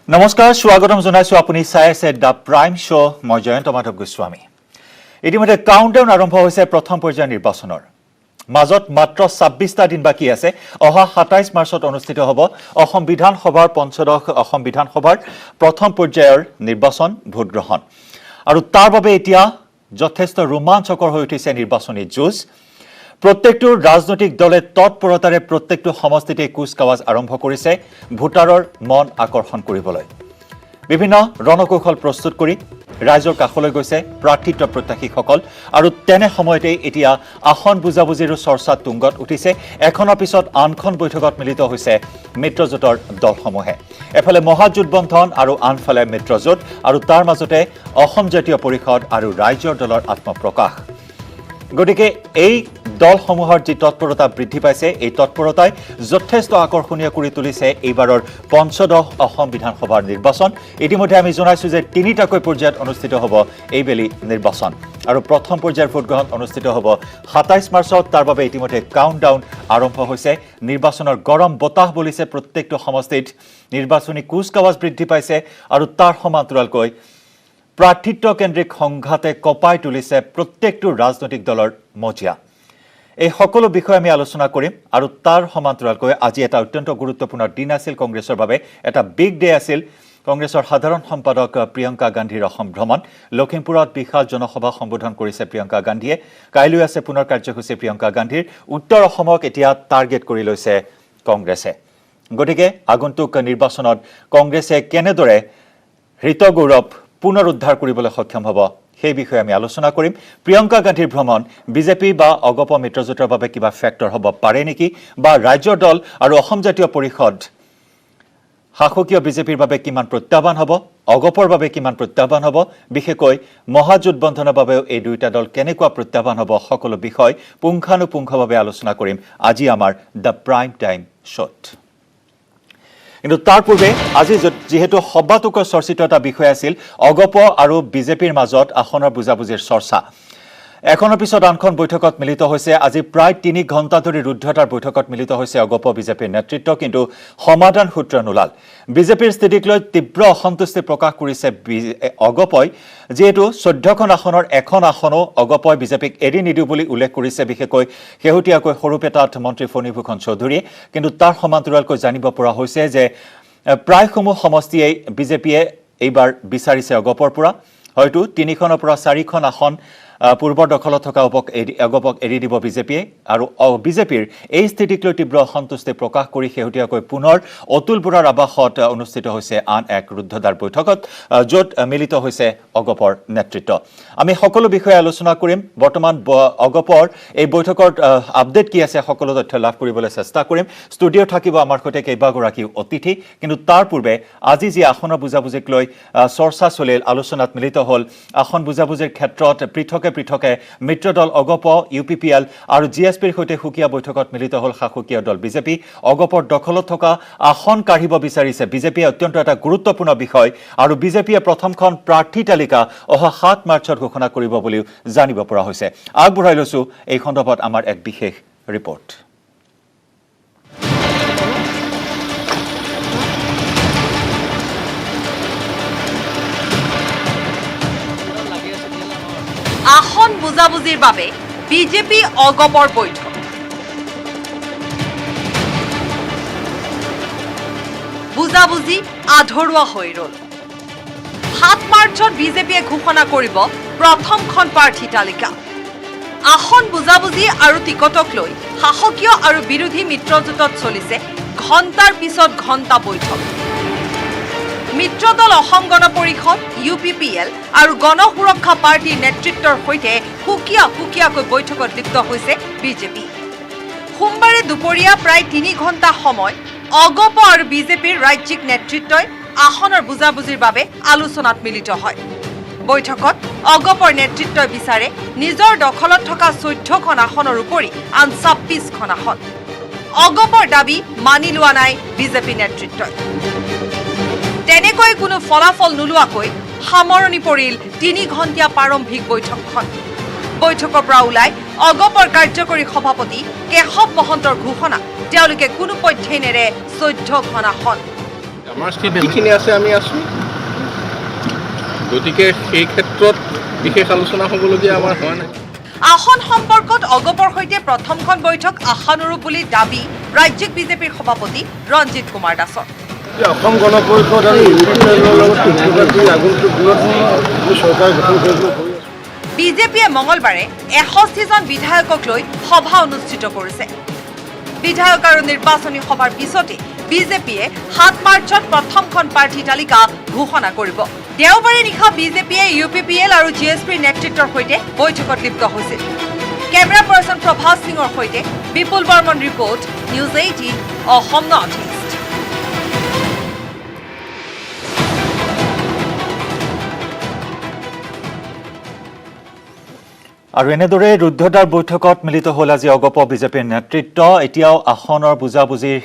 নমস্কাৰ স্বাগতম জনাইছো আপুনি চাই আছে দ্য প্ৰাইম শ্ব মই জয়ন্ত মাধৱ গোস্বামী ইতিমধ্যে কাউণ্টডাউন আৰম্ভ হৈছে প্ৰথম পৰ্যায়ৰ নিৰ্বাচনৰ মাজত মাত্ৰ 26টা দিন বাকি আছে অহা 27 মাৰ্চত অনুষ্ঠিত হ'ব অসম বিধানসভাৰ পঞ্চদশ অসম বিধানসভাৰ প্ৰথম পৰ্যায়ৰ নিৰ্বাচন ভোট গ্ৰহণ আৰু তাৰ বাবে এতিয়া যথেষ্ট ৰোমাঞ্চকৰ হৈ উঠিছে নিৰ্বাচনী যুঁজ প্ৰত্যেকটো ৰাজনৈতিক দলে তৎপৰতাৰে প্ৰত্যেকটো সমষ্টিতে কুচকাৱাজ আৰম্ভ কৰিছে ভোটাৰৰ মন আকৰ্ষণ কৰিবলৈ বিভিন্ন ৰণকৌশল প্ৰস্তুত কৰি ৰাইজৰ কাষলৈ গৈছে প্ৰাৰ্থিত্ব প্ৰত্যাশীসকল আৰু তেনে সময়তে এতিয়া আসন বুজাবুজিৰো চৰ্চা তুংগত উঠিছে এখনৰ পিছত আনখন বৈঠকত মিলিত হৈছে মিত্ৰজোঁটৰ দলসমূহে এফালে মহাজোঁটবন্ধন আৰু আনফালে মিত্ৰজোঁট আৰু তাৰ মাজতে অসম জাতীয় পৰিষদ আৰু ৰাইজৰ দলৰ আত্মপ্ৰকাশ গতিকে এই দলসমূহৰ যি তৎপৰতা বৃদ্ধি পাইছে এই তৎপৰতাই যথেষ্ট আকৰ্ষণীয় কৰি তুলিছে এইবাৰৰ পঞ্চদশ অসম বিধানসভাৰ নিৰ্বাচন ইতিমধ্যে আমি জনাইছো যে তিনিটাকৈ পৰ্যায়ত অনুষ্ঠিত হ'ব এইবেলি নিৰ্বাচন আৰু প্ৰথম পৰ্যায়ৰ ভোটগ্ৰহণ অনুষ্ঠিত হ'ব 27 মাৰ্চত তাৰ বাবে ইতিমধ্যে কাউণ্টডাউন আৰম্ভ হৈছে নিৰ্বাচনৰ গৰম বতাহ বলিছে প্ৰত্যেকটো সমষ্টিত নিৰ্বাচনী কুচকাৱাজ বৃদ্ধি পাইছে আৰু তাৰ সমান্তৰালকৈ প্ৰাৰ্থিত্ব কেন্দ্ৰিক সংঘাতে কপাই তুলিছে প্ৰত্যেকটো ৰাজনৈতিক দলৰ মজিয়া এই সকলো বিষয় আমি আলোচনা কৰিম আৰু তাৰ সমান্তৰালকৈ আজি এটা অত্যন্ত গুৰুত্বপূৰ্ণ দিন আছিল কংগ্ৰেছৰ বাবে এটা বিগ ডে আছিল কংগ্ৰেছৰ সাধাৰণ সম্পাদক প্ৰিয়ংকা গান্ধীৰ অসম ভ্ৰমণ লখিমপুৰত বিশাল জনসভা সম্বোধন কৰিছে প্ৰিয়ংকা গান্ধীয়ে কাইলৈ আছে পুনৰ কাৰ্যসূচী প্ৰিয়ংকা গান্ধীৰ উত্তৰ অসমক এতিয়া টাৰ্গেট কৰি লৈছে কংগ্ৰেছে গতিকে আগন্তুক নিৰ্বাচনত কংগ্ৰেছে কেনেদৰে হৃতগৌৰৱ পুনৰুদ্ধাৰ কৰিবলৈ সক্ষম হ'ব সেই বিষয়ে আমি আলোচনা কৰিম প্ৰিয়ংকা গান্ধীৰ ভ্ৰমণ বিজেপি বা অগপ মিত্ৰজোঁটৰ বাবে কিবা ফেক্টৰ হ'ব পাৰে নেকি বা ৰাজ্যৰ দল আৰু অসম জাতীয় পৰিষদ শাসকীয় বিজেপিৰ বাবে কিমান প্ৰত্যাহ্বান হ'ব অগপৰ বাবে কিমান প্ৰত্যাহ্বান হ'ব বিশেষকৈ মহাজোঁটবন্ধনৰ বাবেও এই দুইটা দল কেনেকুৱা প্ৰত্যাহ্বান হ'ব সকলো বিষয় পুংখানুপুংখভাৱে আলোচনা কৰিম আজি আমাৰ দ্য প্ৰাইম টাইম শ্ব'ত কিন্তু তাৰ পূৰ্বে আজি যেহেতু সবাতোকৈ চৰ্চিত এটা বিষয় আছিল অগপ আৰু বিজেপিৰ মাজত আসনৰ বুজাবুজিৰ চৰ্চা এখনৰ পিছত আনখন বৈঠকত মিলিত হৈছে আজি প্ৰায় 3 ঘণ্টা ধৰি ৰুদ্ধতাৰ বৈঠকত মিলিত হৈছে অগপ বিজেপিৰ নেতৃত্ব কিন্তু সমাধান সূত্ৰ নোলাল বিজেপিৰ স্থিতিক লৈ তীব্ৰ অসন্তুষ্টি প্ৰকাশ কৰিছে অগপই যেহেতু 14খন আসনৰ এখন আসনো অগপই বিজেপিক এৰি নিদিও বুলি উল্লেখ কৰিছে বিশেষকৈ শেহতীয়াকৈ সৰুপেটাত মন্ত্ৰী ফণীভূষণ চৌধুৰীয়ে কিন্তু তাৰ সমান্তৰালকৈ জানিব পৰা হৈছে যে প্ৰায়সমূহ সমষ্টিয়ে বিজেপিয়ে এইবাৰ বিচাৰিছে অগপৰ পৰা হয়তো 3খনৰ পৰা 4খন আসন পূৰ্বৰ দখলত থকা অগপক এৰি দিব বিজেপিয়ে আৰু বিজেপিৰ এই স্থিতিক লৈ তীব্ৰ অসন্তুষ্টি প্ৰকাশ কৰি শেহতীয়াকৈ পুনৰ অতুল বৰাৰ আৱাসত অনুষ্ঠিত হৈছে আন এক ৰুদ্ধতাৰ বৈঠকত য'ত মিলিত হৈছে অগপৰ নেতৃত্ব আমি সকলো বিষয়ে আলোচনা কৰিম বৰ্তমান অগপৰ এই বৈঠকৰ আপডেট কি আছে সকলো তথ্য লাভ কৰিবলৈ চেষ্টা কৰিম ষ্টুডিঅ' থাকিব আমাৰ সৈতে কেইবাগৰাকী অতিথি কিন্তু তাৰ পূৰ্বে আজি যি আসনৰ বুজাবুজিক লৈ চৰ্চা চলিল আলোচনাত মিলিত হ'ল আসন বুজাবুজিৰ ক্ষেত্ৰত পৃথকে মিত্ৰদল অগপ ইউপিপিএল আৰু জিএছপিৰ সৈতে সুকীয়া বৈঠকত মিলিত হ'ল শাসকীয় দল বিজেপি অগপৰ দখলত থকা আসন কাঢ়িব বিচাৰিছে বিজেপিয়ে অত্যন্ত এটা গুৰুত্বপূৰ্ণ বিষয় আৰু বিজেপিয়ে প্ৰথমখন প্ৰাৰ্থী তালিকা অহা 7 মাৰ্চত ঘোষণা কৰিব বুলিও জানিব পৰা হৈছে আগবঢ়াই লৈছো এই সন্দৰ্ভত আমাৰ এক বিশেষ ৰিপৰ্ট আসন বুজাবুজিৰ বাবে বিজেপি অগপৰ বৈঠক বুজাবুজি আধৰুৱা হৈ ৰল 7 মাৰ্চত বিজেপিয়ে ঘোষণা কৰিব প্ৰথমখন প্ৰাৰ্থী তালিকা আসন বুজাবুজি আৰু টিকটক লৈ শাসকীয় আৰু বিৰোধী মিত্ৰজোঁটত চলিছে ঘণ্টাৰ পিছত ঘণ্টা বৈঠক মিত্ৰদল অসম গণ পৰিষদ ইউপিপিএল আৰু গণ সুৰক্ষা পাৰ্টিৰ নেতৃত্বৰ সৈতে সুকীয়াকৈ বৈঠকত লিপ্ত হৈছে বিজেপি সোমবাৰে দুপৰীয়া প্ৰায় 3 ঘণ্টা সময় অগপ আৰু বিজেপিৰ ৰাজ্যিক নেতৃত্বই আসনৰ বুজাবুজিৰ বাবে আলোচনাত মিলিত হয় বৈঠকত অগপৰ নেতৃত্বই বিচাৰে নিজৰ দখলত থকা 14খন আসনৰ উপৰি আন 26খন আসন অগপৰ দাবী মানি লোৱা নাই বিজেপি নেতৃত্বই তেনেকৈ কোনো ফলাফল নোলোৱাকৈ সামৰণি পৰিল 3 ঘণ্টীয়া প্ৰাৰম্ভিক বৈঠকখন বৈঠকৰ পৰা ওলাই অগপৰ কাৰ্যকৰী সভাপতি কেশৱ মহন্তৰ ঘোষণা তেওঁলোকে কোনো পথ্যেই নেৰে 14খন আসন আমাৰ স্থিতিখিনি আছে, আমি আছোঁ। গতিকে সেই ক্ষেত্ৰত বিশেষ আলোচনা হ'বলগীয়া আমাৰ হোৱা নাই। আসন সম্পৰ্কত অগপৰ সৈতে প্ৰথমখন বৈঠক আশানুৰূপ বুলি দাবী ৰাজ্যিক বিজেপিৰ সভাপতি ৰঞ্জিত কুমাৰ দাসৰ। অসম গণ পৰিষদ আৰু ইউপিপিএলৰ লগত আগন্তুক দিনত চৰকাৰ গঠন কৰিবলৈ বিজেপিয়ে মঙলবাৰে ৬১জন বিধায়কক লৈ সভা অনুষ্ঠিত কৰিছে। বিধায়ক আৰু নিৰ্বাচনী সভাৰ পিছতে বিজেপিয়ে ৭ মাৰ্চত প্ৰথমখন প্ৰাৰ্থী তালিকা ঘোষণা কৰিব। দেওবাৰে নিশা বিজেপিয়ে ইউপিপিএল আৰু জিএছপিৰ নেতৃত্বৰ সৈতে বৈঠকত লিপ্ত হৈছিল। কেমেৰা পাৰ্চন প্ৰভাস সিঙৰ সৈতে Bipul Barman report, news 18 Assam north east. আৰু এনেদৰে ৰুদ্ধদ্বাৰ বৈঠকত মিলিত হ'ল আজি অগপ বিজেপিৰ নেতৃত্ব। এতিয়াও আসনৰ বুজাবুজিৰ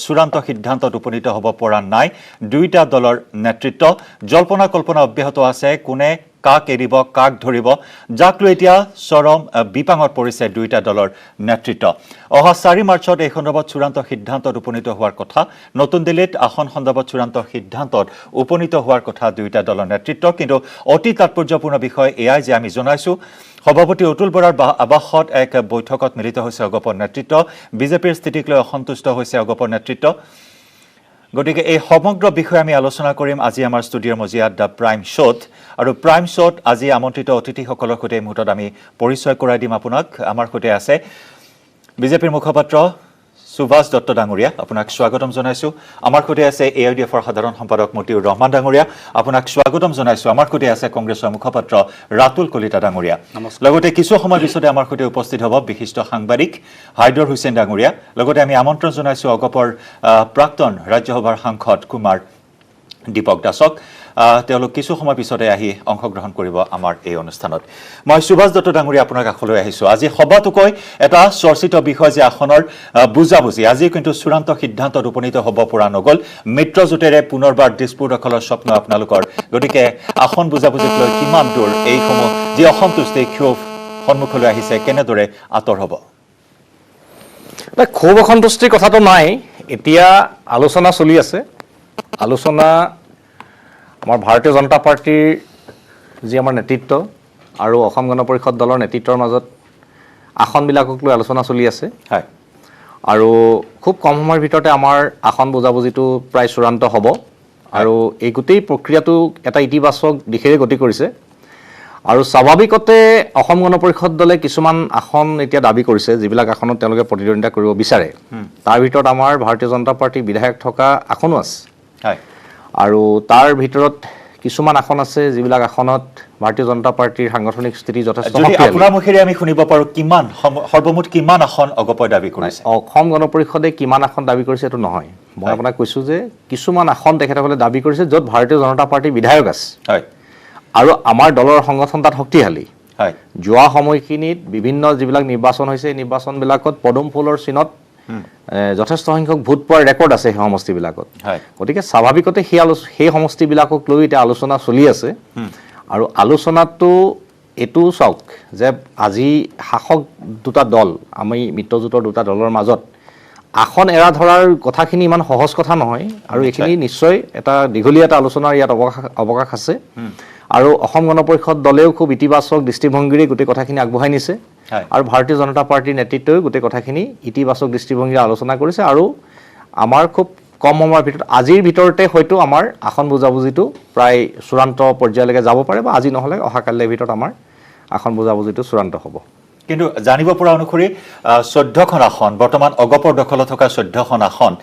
চূড়ান্ত সিদ্ধান্তত উপনীত হ'ব পৰা নাই দুয়োটা দলৰ নেতৃত্ব। জল্পনা কল্পনা অব্যাহত আছে, কোনে কাক এৰিব, কাক ধৰিব, যাক লৈ এতিয়া চৰম বিপাঙত পৰিছে দুয়োটা দলৰ নেতৃত্ব। অহা ৪ মাৰ্চত এই সন্দৰ্ভত চূড়ান্ত সিদ্ধান্তত উপনীত হোৱাৰ কথা। নতুন দিল্লীত আসন সন্দৰ্ভত চূড়ান্ত সিদ্ধান্তত উপনীত হোৱাৰ কথা দুয়োটা দলৰ নেতৃত্ব। কিন্তু অতি তাৎপৰ্যপূৰ্ণ বিষয় এয়াই যে আমি জনাইছোঁ সভাপতি অতুল বৰাৰ আৱাসত এক বৈঠকত মিলিত হৈছে অগপৰ নেতৃত্ব। বিজেপিৰ স্থিতিক লৈ অসন্তুষ্ট হৈছে অগপৰ নেতৃত্ব। গতিকে এই সমগ্ৰ বিষয়ে আমি আলোচনা কৰিম আজি আমাৰ ষ্টুডিঅ'ৰ মজিয়াত দ্য প্ৰাইম শ্ব'ত। আৰু প্ৰাইম শ্ব'ত আজি আমন্ত্ৰিত অতিথিসকলৰ সৈতে এই মুহূৰ্তত আমি পৰিচয় কৰাই দিম আপোনাক। আমাৰ সৈতে আছে বিজেপিৰ মুখপাত্ৰ সুভাষ দত্ত ডাঙৰীয়া, আপোনাক স্বাগতম জনাইছোঁ। আমাৰ সৈতে আছে AIDFৰ সাধাৰণ সম্পাদক মতিউৰ ৰহমান ডাঙৰীয়া, আপোনাক স্বাগতম জনাইছোঁ। আমাৰ সৈতে আছে কংগ্ৰেছৰ মুখপাত্ৰ ৰাতুল কলিতা ডাঙৰীয়া। লগতে কিছু সময়ৰ পিছতে আমাৰ সৈতে উপস্থিত হ'ব বিশিষ্ট সাংবাদিক হাইদৰ হুছেইন ডাঙৰীয়া। লগতে আমি আমন্ত্ৰণ জনাইছোঁ অগপৰ প্ৰাক্তন ৰাজ্যসভাৰ সাংসদ কুমাৰ দীপক দাসক। তেওঁলোক কিছু সময় পিছতে আহি অংশগ্ৰহণ কৰিব আমাৰ এই অনুষ্ঠানত। মই সুভাষ দত্ত ডাঙৰীয়া আপোনাৰ কাষলৈ আহিছোঁ। আজি সবাতোকৈ এটা চৰ্চিত বিষয় যে আসনৰ বুজাবুজি আজিও কিন্তু চূড়ান্ত সিদ্ধান্তত উপনীত হ'ব পৰা নগ'ল। মিত্ৰজোঁটেৰে পুনৰবাৰ দিছপুৰ দখলৰ স্বপ্ন আপোনালোকৰ। গতিকে আসন বুজাবুজিক লৈ কিমান দূৰ এইসমূহ যি অসন্তুষ্টি ক্ষোভ সন্মুখলৈ আহিছে কেনেদৰে আঁতৰ হ'ব? ক্ষোভ অসন্তুষ্টিৰ কথাটো নাই, এতিয়া আলোচনা চলি আছে। আলোচনা আমাৰ ভাৰতীয় জনতা পাৰ্টীৰ যি আমাৰ নেতৃত্ব আৰু অসম গণ পৰিষদ দলৰ নেতৃত্বৰ মাজত আসনবিলাকক লৈ আলোচনা চলি আছে। হয়, আৰু খুব কম সময়ৰ ভিতৰতে আমাৰ আসন বুজাবুজিটো প্ৰায় চূড়ান্ত হ'ব। আৰু এই গোটেই প্ৰক্ৰিয়াটো এটা ইতিবাচক দিশেৰে গতি কৰিছে। আৰু স্বাভাৱিকতে অসম গণ পৰিষদ দলে কিছুমান আসন এতিয়া দাবী কৰিছে, যিবিলাক আসনত তেওঁলোকে প্ৰতিদ্বন্দ্বিতা কৰিব বিচাৰে। তাৰ ভিতৰত আমাৰ ভাৰতীয় জনতা পাৰ্টীৰ বিধায়ক থকা আসনো আছে। হয়, আৰু তাৰ ভিতৰত কিছুমান আসন আছে যিবিলাক আসনত ভাৰতীয় জনতা পাৰ্টীৰ সাংগঠনিক স্থিতি যথেষ্ট শক্তিশালী। আপোনাৰ মুখেৰে আমি শুনিব পাৰোঁ কিমান সৰ্বমুঠ কিমান আসন অগপই দাবী কৰিছে? অসম গণ পৰিষদে কিমান আসন দাবী কৰিছে এইটো নহয়, মই আপোনাক কৈছোঁ যে কিছুমান আসন তেখেতসকলে দাবী কৰিছে য'ত ভাৰতীয় জনতা পাৰ্টীৰ বিধায়ক আছে। হয়, আৰু আমাৰ দলৰ সংগঠন তাত শক্তিশালী। হয়, যোৱা সময়খিনিত বিভিন্ন যিবিলাক নিৰ্বাচন হৈছে এই নিৰ্বাচনবিলাকত পদুম ফুলৰ চিনত যথেষ্ট সংখ্যক ভোট পোৱাৰ ৰেকৰ্ড আছে সেই সমষ্টিবিলাকত। গতিকে স্বাভাৱিকতে সেই সমষ্টিবিলাকক লৈ এতিয়া আলোচনা চলি আছে। আৰু আলোচনাটো এইটো চাওক যে আজি শাসক দুটা দল, আমি মিত্ৰজোঁটৰ দুটা দলৰ মাজত আসন এৰা ধৰাৰ কথাখিনি ইমান সহজ কথা নহয়। আৰু এইখিনি নিশ্চয় এটা দীঘলীয়া এটা আলোচনাৰ ইয়াত অৱকাশ আছে। আৰু অসম গণ পৰিষদ দলেও খুব ইতিবাচক দৃষ্টিভংগীৰে গোটেই কথাখিনি আগবঢ়াই নিছে। আৰু ভাৰতীয় জনতা পাৰ্টীৰ নেতৃত্বই গোটেই কথাখিনি ইতিবাচক দৃষ্টিভংগীৰে আলোচনা কৰিছে। আৰু আমাৰ খুব কম সময়ৰ ভিতৰত আজিৰ ভিতৰতে হয়তো আমাৰ আসন বুজাবুজিটো প্ৰায় চূড়ান্ত পৰ্যায়লৈকে যাব পাৰে, বা আজি নহ'লে অহাকালিৰ ভিতৰত আমাৰ আসন বুজাবুজিটো চূড়ান্ত হ'ব। কিন্তু জানিব পৰা অনুসৰি 14খন আসন বৰ্তমান অগপৰ দখলত থকা 14খন আসন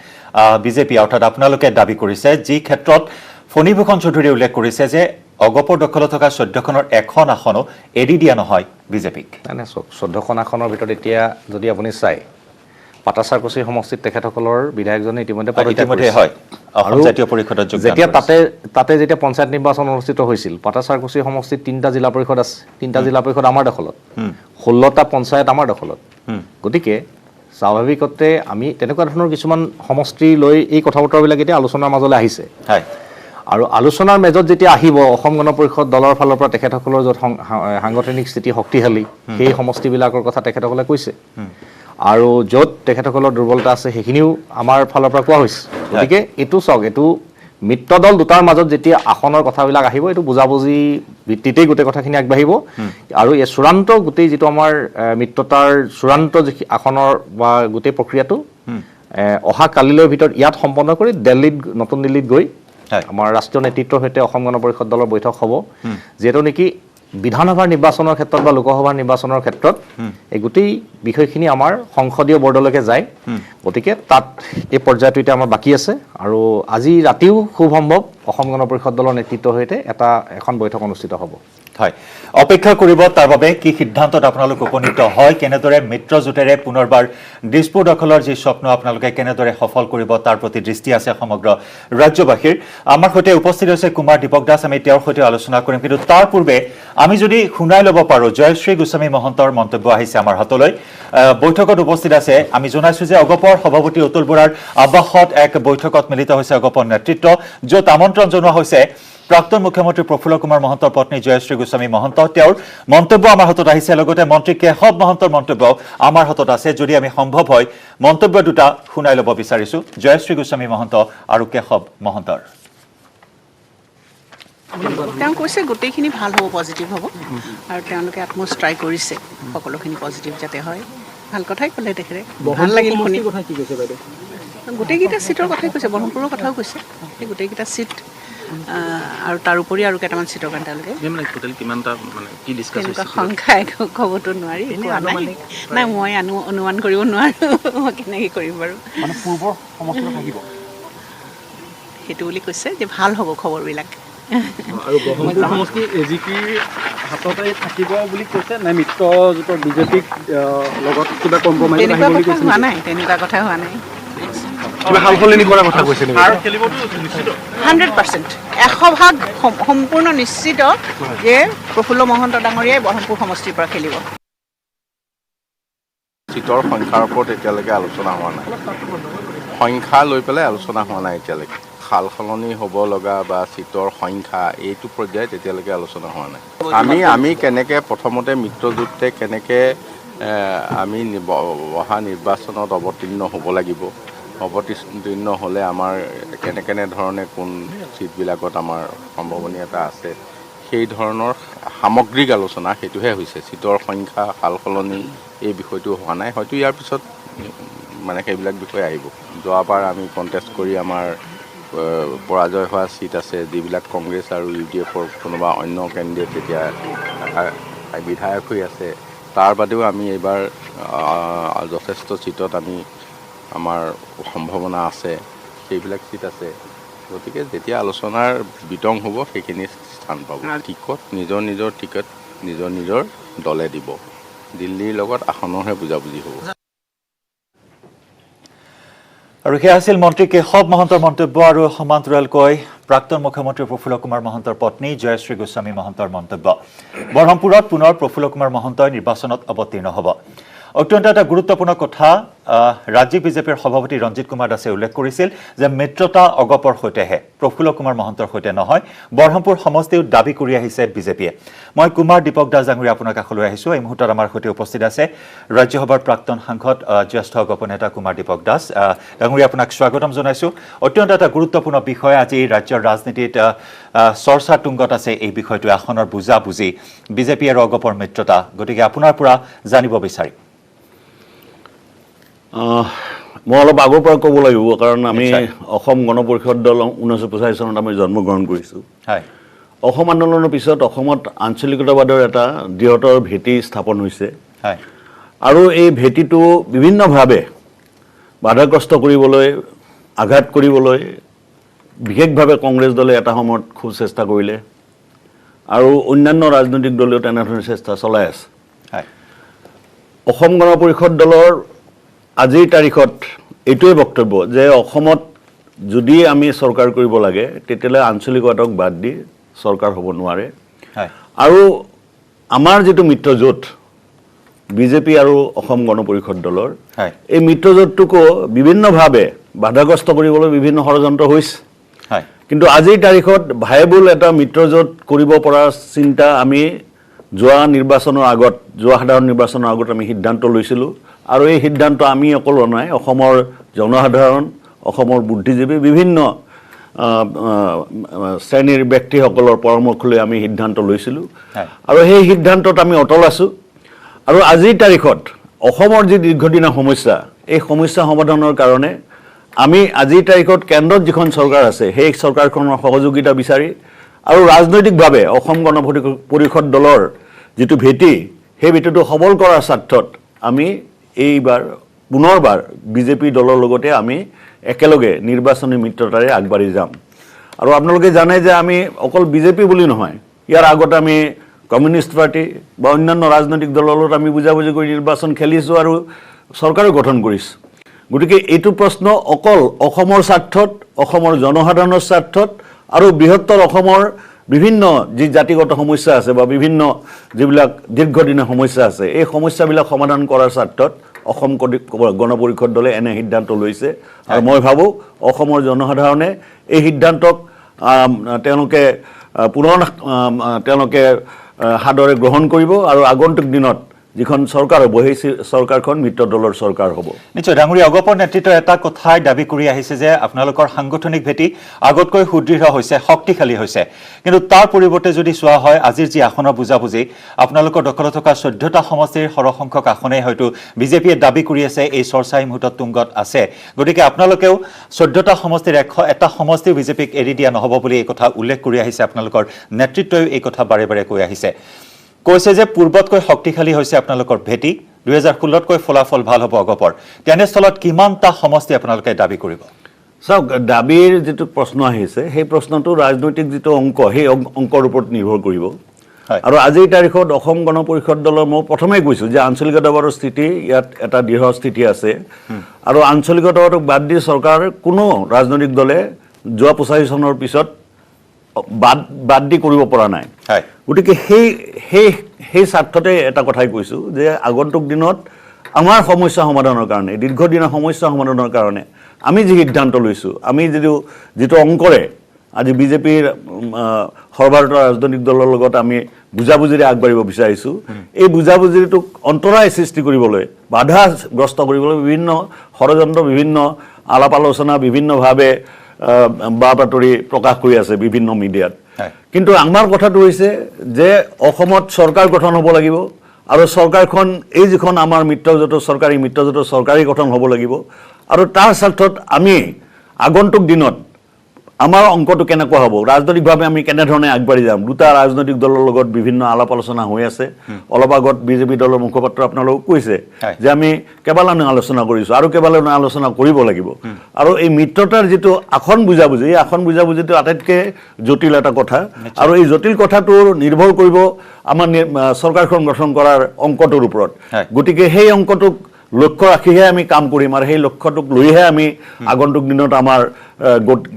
বিজেপি অৰ্থাৎ আপোনালোকে দাবী কৰিছে, যি ক্ষেত্ৰত ফণীভূষণ চৌধুৰীয়ে উল্লেখ কৰিছে যে অগপৰ দখলত থকা 14খনৰ এখন আসনো এৰি দিয়া নহয় বিজেপিক। নাই চাওক, 14খন আসনৰ ভিতৰত এতিয়া যদি আপুনি চাই পাটাচাৰকুছি সমষ্টিত তেখেতসকলৰ বিধায়কজনে ইতিমধ্যে হয় অসম জাতীয় পৰিষদত যেতিয়া তাতে যেতিয়া পঞ্চায়ত নিৰ্বাচন অনুষ্ঠিত হৈছিল, পাটাচাৰকুছি সমষ্টিত 3টা জিলা পৰিষদ আছে। 3টা জিলা পৰিষদ আমাৰ দখলত, 16টা পঞ্চায়ত আমাৰ দখলত। গতিকে স্বাভাৱিকতে আমি তেনেকুৱা ধৰণৰ কিছুমান সমষ্টি লৈ এই কথা বতৰাবিলাক এতিয়া আলোচনাৰ মাজলৈ আহিছে। আৰু আলোচনাৰ মেজত যেতিয়া আহিব অসম গণ পৰিষদ দলৰ ফালৰ পৰা তেখেতসকলৰ য'ত সাংগঠনিক স্থিতি শক্তিশালী সেই সমষ্টিবিলাকৰ কথা তেখেতসকলে কৈছে। আৰু য'ত তেখেতসকলৰ দুৰ্বলতা আছে সেইখিনিও আমাৰ ফালৰ পৰা কোৱা হৈছে। গতিকে এইটো চাওক, এইটো মিত্ৰ দল দুটাৰ মাজত যেতিয়া আসনৰ কথাবিলাক আহিব এইটো বুজাবুজি ভিত্তিতেই গোটেই কথাখিনি আগবাঢ়িব আৰু এই চূড়ান্ত গোটেই যিটো আমাৰ মিত্ৰতাৰ চূড়ান্ত যি আসনৰ বা গোটেই প্ৰক্ৰিয়াটো অহা কালিলৈৰ ভিতৰত ইয়াত সম্পন্ন কৰি নতুন দিল্লীত গৈ আমাৰ ৰাষ্ট্ৰীয় নেতৃত্বৰ সৈতে অসম গণ পৰিষদ দলৰ বৈঠক হ'ব যিহেতু নেকি বিধানসভাৰ নিৰ্বাচনৰ ক্ষেত্ৰত বা লোকসভাৰ নিৰ্বাচনৰ ক্ষেত্ৰত এই গোটেই বিষয়খিনি আমাৰ সংসদীয় বৰ্ডলৈকে যায় গতিকে তাত এই পৰ্যায়টো এতিয়া আমাৰ বাকী আছে আৰু আজি ৰাতিও খুব সম্ভৱ অসম গণ পৰিষদ দলৰ নেতৃত্বৰ সৈতে এখন বৈঠক অনুষ্ঠিত হ'ব হয় অপেক্ষা কৰিব তাৰ বাবে কি সিদ্ধান্তত আপোনালোক উপনীত হয় কেনেদৰে মিত্ৰজোঁটেৰে পুনৰবাৰ দিছপুৰ দখলৰ যি স্বপ্ন আপোনালোকে কেনেদৰে সফল কৰিব তাৰ প্ৰতি দৃষ্টি আছে সমগ্ৰ ৰাজ্যবাসীৰ আমাৰ সৈতে উপস্থিত হৈছে কুমাৰ দীপক দাস আমি তেওঁৰ সৈতে আলোচনা কৰিম কিন্তু তাৰ পূৰ্বে আমি যদি শুনাই ল'ব পাৰোঁ জয়শ্ৰী গোস্বামী মহন্তৰ মন্তব্য আহিছে আমাৰ হাতলৈ বৈঠকত উপস্থিত আছে আমি জনাইছোঁ যে অগপৰ সভাপতি অতুল বৰাৰ আৱাসত এক বৈঠকত মিলিত হৈছে অগপৰ নেতৃত্ব য'ত আমন্ত্ৰণ জনোৱা হৈছে প্ৰাক্তন মুখ্যমন্ত্ৰী প্ৰফুল্ল কুমাৰ মহন্তৰ পত্নী জয়শ্ৰী গোস্বামী মহন্ত তেওঁৰ মন্তব্য আমাৰ হাতত আহিছে লগতে মন্ত্ৰী কেশৱ মহন্তৰ মন্তব্য আমাৰ হাতত আছে যদি আমি সম্ভৱ হয় মন্তব্য দুটা শুনাই ল'ব বিচাৰিছোঁ জয়শ্ৰী গোস্বামী মহন্ত আৰু কেশৱ মহন্তৰ তেওঁ কৈছে গোটেইখিনি ভাল হ'ব পজিটিভ হ'ব আৰু তেওঁলোকে আটমষ্ট ট্ৰাই কৰিছে সকলোখিনি পজিটিভ যাতে হয় ভাল কথাই ক'লে তেখেতে ভাল লাগিল শুনি গোটেইকেইটা ছিটৰ কথাই কৈছে ব্ৰহ্মপুৰৰ কথাও কৈছে সেই গোটেইকেইটা ছিট আৰু তাৰ উপৰি আৰু কেইটামান ছিটৰ কাৰণে তেওঁলোকে তেনেকুৱা সংখ্যা একো ক'বতো নোৱাৰি নাই মই অনুমান কৰিব নোৱাৰোঁ মই কেনেকৈ কৰিম বাৰু সেইটো বুলি কৈছে যে ভাল হ'ব খবৰবিলাক আৰু ব্ৰহ্মপুৰ সমষ্টি এজিপিৰ হাততে থাকিব বুলি কৈছে নে মিত্ৰজোঁটৰ বিজেপিক লগত কিবা কম্প্ৰমাইজ তেনেকুৱা কথা হোৱা নাই তেনেকুৱা কথা হোৱা নাই কিবা সাল সলনি কৰাৰ কথা কৈছে নেকি 100% 100% সম্পূৰ্ণ নিশ্চিত যে প্ৰফুল্ল মহন্ত ডাঙৰীয়াই ব্ৰহ্মপুৰ সমষ্টিৰ পৰা খেলিব চিটৰ সংখ্যাৰ ওপৰত এতিয়ালৈকে আলোচনা হোৱা নাই সংখ্যা লৈ পেলাই আলোচনা হোৱা নাই এতিয়ালৈকে সাল সলনি হ'ব লগা বা চিটৰ সংখ্যা এইটো পৰ্যায়ত এতিয়ালৈকে আলোচনা হোৱা নাই আমি কেনেকৈ প্ৰথমতে মিত্ৰজোঁটে কেনেকৈ আমি অহা নিৰ্বাচনত অৱতীৰ্ণ হ'ব লাগিব অৱতীৰ্ণ হ'লে আমাৰ কেনেধৰণে কোন চিটবিলাকত আমাৰ সম্ভাৱনীয়তা আছে সেই ধৰণৰ সামগ্ৰিক আলোচনা সেইটোহে হৈছে চিটৰ সংখ্যা সাল সলনি এই বিষয়টো হোৱা নাই হয়তো ইয়াৰ পিছত মানে সেইবিলাক বিষয় আহিব যোৱাবাৰ আমি কণ্টেষ্ট কৰি আমাৰ পৰাজয় হোৱা চিট আছে যিবিলাক কংগ্ৰেছ আৰু UDFৰ কোনোবা অন্য কেণ্ডিডেট তেতিয়া বিধায়ক হৈ আছে তাৰ বাদেও আমি এইবাৰ যথেষ্ট চিটত আমাৰ সম্ভাৱনা আছে সেইবিলাক চিট আছে গতিকে যেতিয়া আলোচনাৰ বিতং হ'ব সেইখিনি স্থান পাব টিকট নিজৰ টিকট নিজৰ দলে দিব দিল্লীৰ লগত আসনৰহে বুজাবুজি হ'ব আৰু সেয়া আছিল মন্ত্ৰী কেশৱ মহন্তৰ মন্তব্য আৰু সমান্তৰালকৈ প্ৰাক্তন মুখ্যমন্ত্ৰী প্ৰফুল্ল কুমাৰ মহন্তৰ পত্নী জয়শ্ৰী গোস্বামী মহন্তৰ মন্তব্য বৰহমপুৰত পুনৰ প্ৰফুল্ল কুমাৰ মহন্তই নিৰ্বাচনত অৱতীৰ্ণ হ'ব অত্যন্ত এটা গুৰুত্বপূৰ্ণ কথা ৰাজ্যিক বিজেপিৰ সভাপতি ৰঞ্জিত কুমাৰ দাসে উল্লেখ কৰিছিল যে মিত্ৰতা অগপৰ সৈতেহে প্ৰফুল্ল কুমাৰ মহন্তৰ সৈতে নহয় বৰহমপুৰ সমষ্টিও দাবী কৰি আহিছে বিজেপিয়ে মই কুমাৰ দীপক দাস ডাঙৰীয়া আপোনাৰ কাষলৈ আহিছোঁ এই মুহূৰ্তত আমাৰ সৈতে উপস্থিত আছে ৰাজ্যসভাৰ প্ৰাক্তন সাংসদ জ্যেষ্ঠ অগপ নেতা কুমাৰ দীপক দাস ডাঙৰীয়া আপোনাক স্বাগতম জনাইছোঁ অত্যন্ত এটা গুৰুত্বপূৰ্ণ বিষয় আজি ৰাজ্যৰ ৰাজনীতিত চৰ্চা তুংগত আছে এই বিষয়টো আসনৰ বুজাবুজি বিজেপি আৰু অগপৰ মিত্ৰতা গতিকে আপোনাৰ পৰা জানিব বিচাৰিম মই অলপ আগৰ পৰা ক'ব লাগিব কাৰণ আমি অসম গণ পৰিষদ দল 1985 চনত আমি জন্মগ্ৰহণ কৰিছোঁ অসম আন্দোলনৰ পিছত অসমত আঞ্চলিকতাবাদৰ এটা দৃঢ়তৰ ভেটি স্থাপন হৈছে আৰু এই ভেটিটো বিভিন্নভাৱে বাধাগ্ৰস্ত কৰিবলৈ আঘাত কৰিবলৈ বিশেষভাৱে কংগ্ৰেছ দলে এটা সময়ত খুব চেষ্টা কৰিলে আৰু অন্যান্য ৰাজনৈতিক দলেও তেনেধৰণৰ চেষ্টা চলাই আছে অসম গণ পৰিষদ দলৰ আজিৰ তাৰিখত এইটোৱে বক্তব্য যে অসমত যদি আমি চৰকাৰ কৰিব লাগে তেতিয়াহ'লে আঞ্চলিকতাক বাদ দি চৰকাৰ হ'ব নোৱাৰে আৰু আমাৰ যিটো মিত্ৰজোঁট বিজেপি আৰু অসম গণ পৰিষদ দলৰ এই মিত্ৰজোঁটটোকো বিভিন্নভাৱে বাধাগ্ৰস্ত কৰিবলৈ বিভিন্ন ষড়যন্ত্ৰ হৈছে কিন্তু আজিৰ তাৰিখত ভাইবল এটা মিত্ৰজোঁট কৰিব পৰা চিন্তা আমি যোৱা সাধাৰণ নিৰ্বাচনৰ আগত আমি সিদ্ধান্ত লৈছিলোঁ আৰু এই সিদ্ধান্ত আমি অকল নাই অসমৰ জনসাধাৰণ অসমৰ বুদ্ধিজীৱী বিভিন্ন শ্ৰেণীৰ ব্যক্তিসকলৰ পৰামৰ্শ লৈ আমি সিদ্ধান্ত লৈছিলোঁ আৰু সেই সিদ্ধান্তত আমি অটল আছোঁ আৰু আজিৰ তাৰিখত অসমৰ যি দীৰ্ঘদিনীয়া সমস্যা এই সমস্যা সমাধানৰ কাৰণে আমি আজিৰ তাৰিখত কেন্দ্ৰত যিখন চৰকাৰ আছে সেই চৰকাৰখনৰ সহযোগিতা বিচাৰি আৰু ৰাজনৈতিকভাৱে অসম গণ পৰিষদ দলৰ যিটো ভেটি সেই ভেটিটো সবল কৰাৰ স্বাৰ্থত আমি এইবাৰ পুনৰবাৰ বিজেপি দলৰ লগতে আমি একেলগে নিৰ্বাচনী মিত্ৰতাৰে আগবাঢ়ি যাম আৰু আপোনালোকে জানে যে আমি অকল বিজেপি বুলি নহয় ইয়াৰ আগত আমি কমিউনিষ্ট পাৰ্টি বা অন্যান্য ৰাজনৈতিক দলৰ লগত আমি বুজাবুজি কৰি নিৰ্বাচন খেলিছোঁ আৰু চৰকাৰো গঠন কৰিছোঁ গতিকে এইটো প্ৰশ্ন অকল অসমৰ স্বাৰ্থত অসমৰ জনসাধাৰণৰ স্বাৰ্থত আৰু বৃহত্তৰ অসমৰ বিভিন্ন যি জাতিগত সমস্যা আছে বা বিভিন্ন যিবিলাক দীৰ্ঘদিনীয়া সমস্যা আছে এই সমস্যাবিলাক সমাধান কৰাৰ স্বাৰ্থত অসম গণ পৰিষদ দলে এনে সিদ্ধান্ত লৈছে আৰু মই ভাবোঁ অসমৰ জনসাধাৰণে এই সিদ্ধান্তক তেওঁলোকে পুনৰ সাদৰে গ্ৰহণ কৰিব আৰু আগন্তুক দিনত যিখন চৰকাৰ হ'ব সেই চৰকাৰখন মিত্ৰ দলৰ চৰকাৰ হ'ব নিশ্চয় ডাঙৰীয়া অগপৰ নেতৃত্বৰ এটা কথাই দাবী কৰি আহিছে যে আপোনালোকৰ সাংগঠনিক ভেটি আগতকৈ সুদৃঢ় হৈছে শক্তিশালী হৈছে কিন্তু তাৰ পৰিৱৰ্তে যদি চোৱা হয় আজিৰ যি আসনৰ বুজাবুজি আপোনালোকৰ দখলত থকা 14টা সমষ্টিৰ সৰহসংখ্যক আসনেই হয়তো বিজেপিয়ে দাবী কৰি আছে এই চৰ্চাই মুহূৰ্তত তুংগত আছে গতিকে আপোনালোকেও 14টা সমষ্টিৰ এটা সমষ্টিও বিজেপিক এৰি দিয়া নহ'ব বুলি এই কথা উল্লেখ কৰি আহিছে আপোনালোকৰ নেতৃত্বই এই কথা বাৰে বাৰে কৈ আহিছে কৈছে যে পূৰ্বতকৈ শক্তিশালী হৈছে আপোনালোকৰ ভেটি 2016তকৈ ফলাফল ভাল হ'ব অগপৰ তেনেস্থলত কিমানটা সমষ্টি আপোনালোকে দাবী কৰিব চাওক দাবীৰ যিটো প্ৰশ্ন আহিছে সেই প্ৰশ্নটো ৰাজনৈতিক যিটো অংক সেই অংকৰ ওপৰত নিৰ্ভৰ কৰিব আৰু আজিৰ তাৰিখত অসম গণ পৰিষদ দলৰ মই প্ৰথমেই কৈছোঁ যে আঞ্চলিকতাবাদৰ স্থিতি ইয়াত এটা দৃঢ় স্থিতি আছে আৰু আঞ্চলিকতাবাদক বাদ দি চৰকাৰ কোনো ৰাজনৈতিক দলে যোৱা 85 চনৰ পিছত বাদ দি কৰিব পৰা নাই গতিকে সেই স্বাৰ্থতে এটা কথাই কৈছোঁ যে আগন্তুক দিনত আমাৰ সমস্যা সমাধানৰ কাৰণে দীৰ্ঘদিনীয়া সমস্যা সমাধানৰ কাৰণে আমি যি সিদ্ধান্ত লৈছোঁ আমি যিটো অংকৰে আজি বিজেপিৰ সৰ্বভাৰতীয় ৰাজনৈতিক দলৰ লগত আমি বুজাবুজিৰে আগবাঢ়িব বিচাৰিছোঁ এই বুজাবুজিটোক অন্তৰায় সৃষ্টি কৰিবলৈ বাধাগ্ৰস্ত কৰিবলৈ বিভিন্ন ষড়যন্ত্ৰ বিভিন্ন আলাপ আলোচনা বিভিন্নভাৱে বা বাতৰি প্ৰকাশ কৰি আছে বিভিন্ন মিডিয়াত কিন্তু আমাৰ কথাটো হৈছে যে অসমত চৰকাৰ গঠন হ'ব লাগিব আৰু চৰকাৰখন এই যিখন আমাৰ মিত্ৰজোঁটৰ চৰকাৰী গঠন হ'ব লাগিব আৰু তাৰ স্বাৰ্থত আমি আগন্তুক দিনত আমাৰ অংকটো কেনেকুৱা হ'ব ৰাজনৈতিকভাৱে আমি কেনেধৰণে আগবাঢ়ি যাম দুটা ৰাজনৈতিক দলৰ লগত বিভিন্ন আলাপ আলোচনা হৈ আছে অলপ আগত বিজেপি দলৰ মুখপাত্ৰ আপোনালোকক কৈছে যে আমি কেইবালানো আলোচনা কৰিছোঁ আৰু কেইবালানো আলোচনা কৰিব লাগিব আৰু এই মিত্ৰতাৰ যিটো আসন বুজাবুজি এই আসন বুজাবুজিটো আটাইতকৈ জটিল এটা কথা আৰু এই জটিল কথাটো নিৰ্ভৰ কৰিব আমাৰ চৰকাৰখন গঠন কৰাৰ অংকটোৰ ওপৰত গতিকে সেই অংকটোক লক্ষ্য ৰাখিহে আমি কাম কৰিম আৰু সেই লক্ষ্যটোক লৈহে আমি আগন্তুক দিনত আমাৰ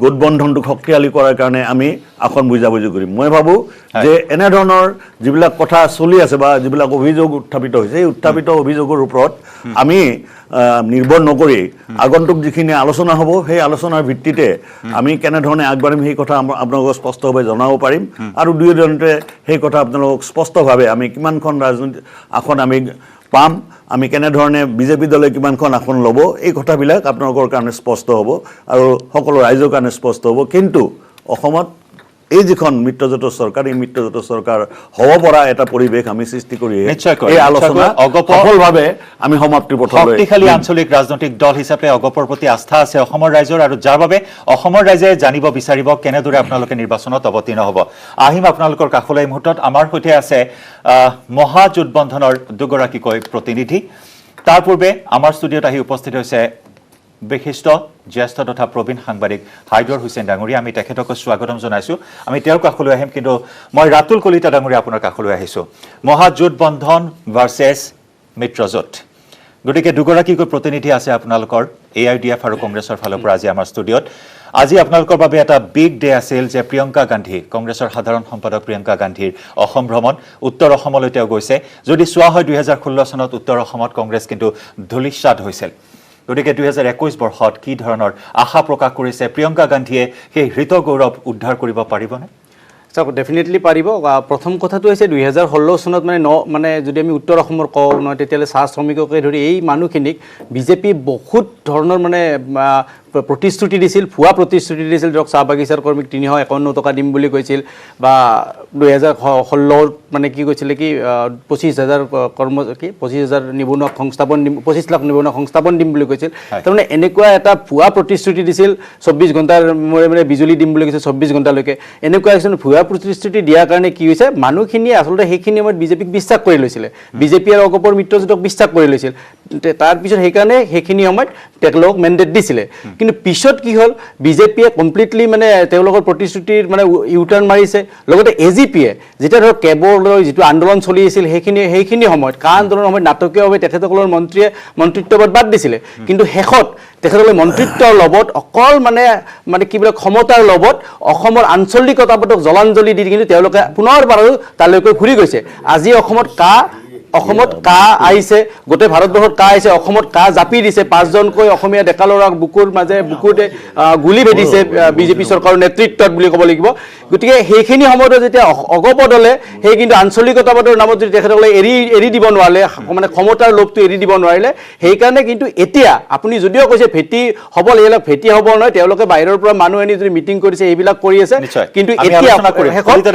গোটবন্ধনটোক শক্তিশালী কৰাৰ কাৰণে আমি আসন বুজাবুজি কৰিম মই ভাবোঁ যে এনেধৰণৰ যিবিলাক কথা চলি আছে বা যিবিলাক অভিযোগ উত্থাপিত হৈছে সেই উত্থাপিত অভিযোগৰ ওপৰত আমি নিৰ্ভৰ নকৰি আগন্তুক যিখিনি আলোচনা হ'ব সেই আলোচনাৰ ভিত্তিতে আমি কেনেধৰণে আগবাঢ়িম সেই কথা আপোনালোকক স্পষ্টভাৱে জনাব পাৰিম আৰু দুয়োজনতে সেই কথা আপোনালোকক স্পষ্টভাৱে আমি কিমানখন ৰাজনৈতিক আসন আমি পাম আমি কেনেধৰণে বিজেপি দলে কিমানখন আসন ল'ব এই কথাবিলাক আপোনালোকৰ কাৰণে স্পষ্ট হ'ব আৰু সকলো ৰাইজৰ কাৰণে স্পষ্ট হ'ব কিন্তু অসমত এই যিখন মিত্ৰজোঁটৰ চৰকাৰ এই মিত্ৰজোঁটৰ চৰকাৰ হ'ব পৰা এটা পৰিৱেশ আমি সৃষ্টি কৰি এই আলোচনা সফলভাৱে আমি সমাপ্তিৰ পথলৈ শক্তিশালী আঞ্চলিক ৰাজনৈতিক দল হিচাপে অগপৰ প্ৰতি আস্থা আছে অসমৰ ৰাইজৰ আৰু যাৰ বাবে অসমৰ ৰাইজে জানিব বিচাৰিব কেনেদৰে আপোনালোকে নিৰ্বাচনত অৱতীৰ্ণ হ'ব আহিম আপোনালোকৰ কাষলৈ এই মুহূৰ্তত আমাৰ সৈতে আছে মহাজোটবন্ধনৰ দুগৰাকীকৈ প্ৰতিনিধি তাৰ পূৰ্বে আমাৰ ষ্টুডিঅ'ত আহি উপস্থিত হৈছে বিশিষ্ট জ্যেষ্ঠ তথা প্ৰবীণ সাংবাদিক হাইদৰ হুছেইন ডাঙৰীয়া আমি তেখেতক স্বাগতম জনাইছোঁ আমি তেওঁৰ কাষলৈ আহিম কিন্তু মই ৰাতুল কলিতা ডাঙৰীয়া আপোনাৰ কাষলৈ আহিছোঁ মহাজোটবন্ধন ভাৰ্চেছ মিত্ৰজোঁট গতিকে দুগৰাকীকৈ প্ৰতিনিধি আছে আপোনালোকৰ AIDF আৰু কংগ্ৰেছৰ ফালৰ পৰা আজি আমাৰ ষ্টুডিঅ'ত আজি আপোনালোকৰ বাবে এটা বিগ ডে আছিল যে প্ৰিয়ংকা গান্ধী কংগ্ৰেছৰ সাধাৰণ সম্পাদক প্ৰিয়ংকা গান্ধীৰ অসম ভ্ৰমণ উত্তৰ অসমলৈ তেওঁ গৈছে যদি চোৱা হয় 2016 চনত উত্তৰ অসমত কংগ্ৰেছ কিন্তু ধূলিসাৎ হৈছিল গতিকে 2021 বৰ্ষত কি ধৰণৰ আশা প্ৰকাশ কৰিছে প্ৰিয়ংকা গান্ধীয়ে সেই হৃত গৌৰৱ উদ্ধাৰ কৰিব পাৰিবনে চাওক ডেফিনেটলি পাৰিব প্ৰথম কথাটো হৈছে 2016 চনত মানে যদি আমি উত্তৰ অসমৰ কওঁ নহয় তেতিয়াহ'লে চাহ শ্ৰমিককে ধৰি এই মানুহখিনিক বিজেপি বহুত ধৰণৰ মানে প্ৰতিশ্ৰুতি দিছিল, ভুৱা প্ৰতিশ্ৰুতি দিছিল, ধৰক চাহ বাগিচাৰ কৰ্মীক 351 টকা দিম বুলি কৈছিল, বা 2016 মানে কি কৈছিলে কি 25,000 25,000 নিবনুৱা সংস্থাপন দিম, 25 লাখ নিবনুৱা সংস্থাপন দিম বুলি কৈছিল। তাৰমানে এনেকুৱা এটা ভুৱা প্ৰতিশ্ৰুতি দিছিল, 24 ঘণ্টাৰ মূৰে বিজুলী দিম বুলি কৈছিল 24 ঘণ্টালৈকে। এনেকুৱা এখন ভুৱা প্ৰতিশ্ৰুতি দিয়াৰ কাৰণে কি হৈছে, মানুহখিনিয়ে আচলতে সেইখিনি সময়ত বিজেপিক বিশ্বাস কৰি লৈছিলে, বিজেপি আৰু অগপৰ মিত্ৰজোঁটক বিশ্বাস কৰি লৈছিল। তাৰপিছত সেইকাৰণে সেইখিনি সময়ত তেওঁলোকক মেণ্ডেট দিছিলে। কিন্তু পিছত কি হ'ল, বিজেপিয়ে কমপ্লিটলি মানে তেওঁলোকৰ প্ৰতিশ্ৰুতিৰ মানে ইউটাৰ্ণ মাৰিছে। লগতে AGP-য়ে যেতিয়া ধৰক কেবলৈ যিটো আন্দোলন চলি আছিল সেইখিনি সময়ত কা আন্দোলনৰ সময়ত নাটকীয়ভাৱে তেখেতসকলৰ মন্ত্ৰিত্ববাদ বাদ দিছিলে। কিন্তু শেষত তেখেতসকলে মন্ত্ৰিত্বৰ লগত অকল মানে কি বোলে ক্ষমতাৰ লগত অসমৰ আঞ্চলিকতাবোধক জলাঞ্জলি দি কিন্তু তেওঁলোকে পুনৰবাৰ তালৈকে ঘূৰি গৈছে। আজি অসমত কা আহিছে, গোটেই ভাৰতবৰ্ষত কা আহিছে, অসমত কা জাপি দিছে, 5জনকৈ অসমীয়া ডেকা ল'ৰাক বুকুতে গুলি ভেটিছে বিজেপি চৰকাৰৰ নেতৃত্বত বুলি ক'ব লাগিব। গতিকে সেইখিনি সময়তো যেতিয়া অগপ দলে সেই কিন্তু আঞ্চলিকতাবাদৰ নামত যদি তেখেতসকলে এৰি দিব নোৱাৰিলে, মানে ক্ষমতাৰ লোভটো এৰি দিব নোৱাৰিলে, সেইকাৰণে কিন্তু এতিয়া আপুনি যদিও কৈছে ভেটি হ'ব, এইবিলাক ভেটি হ'ব নহয়, তেওঁলোকে বাহিৰৰ পৰা মানুহ আনি যদি মিটিং কৰিছে এইবিলাক কৰি আছে। কিন্তু এতিয়া শেষত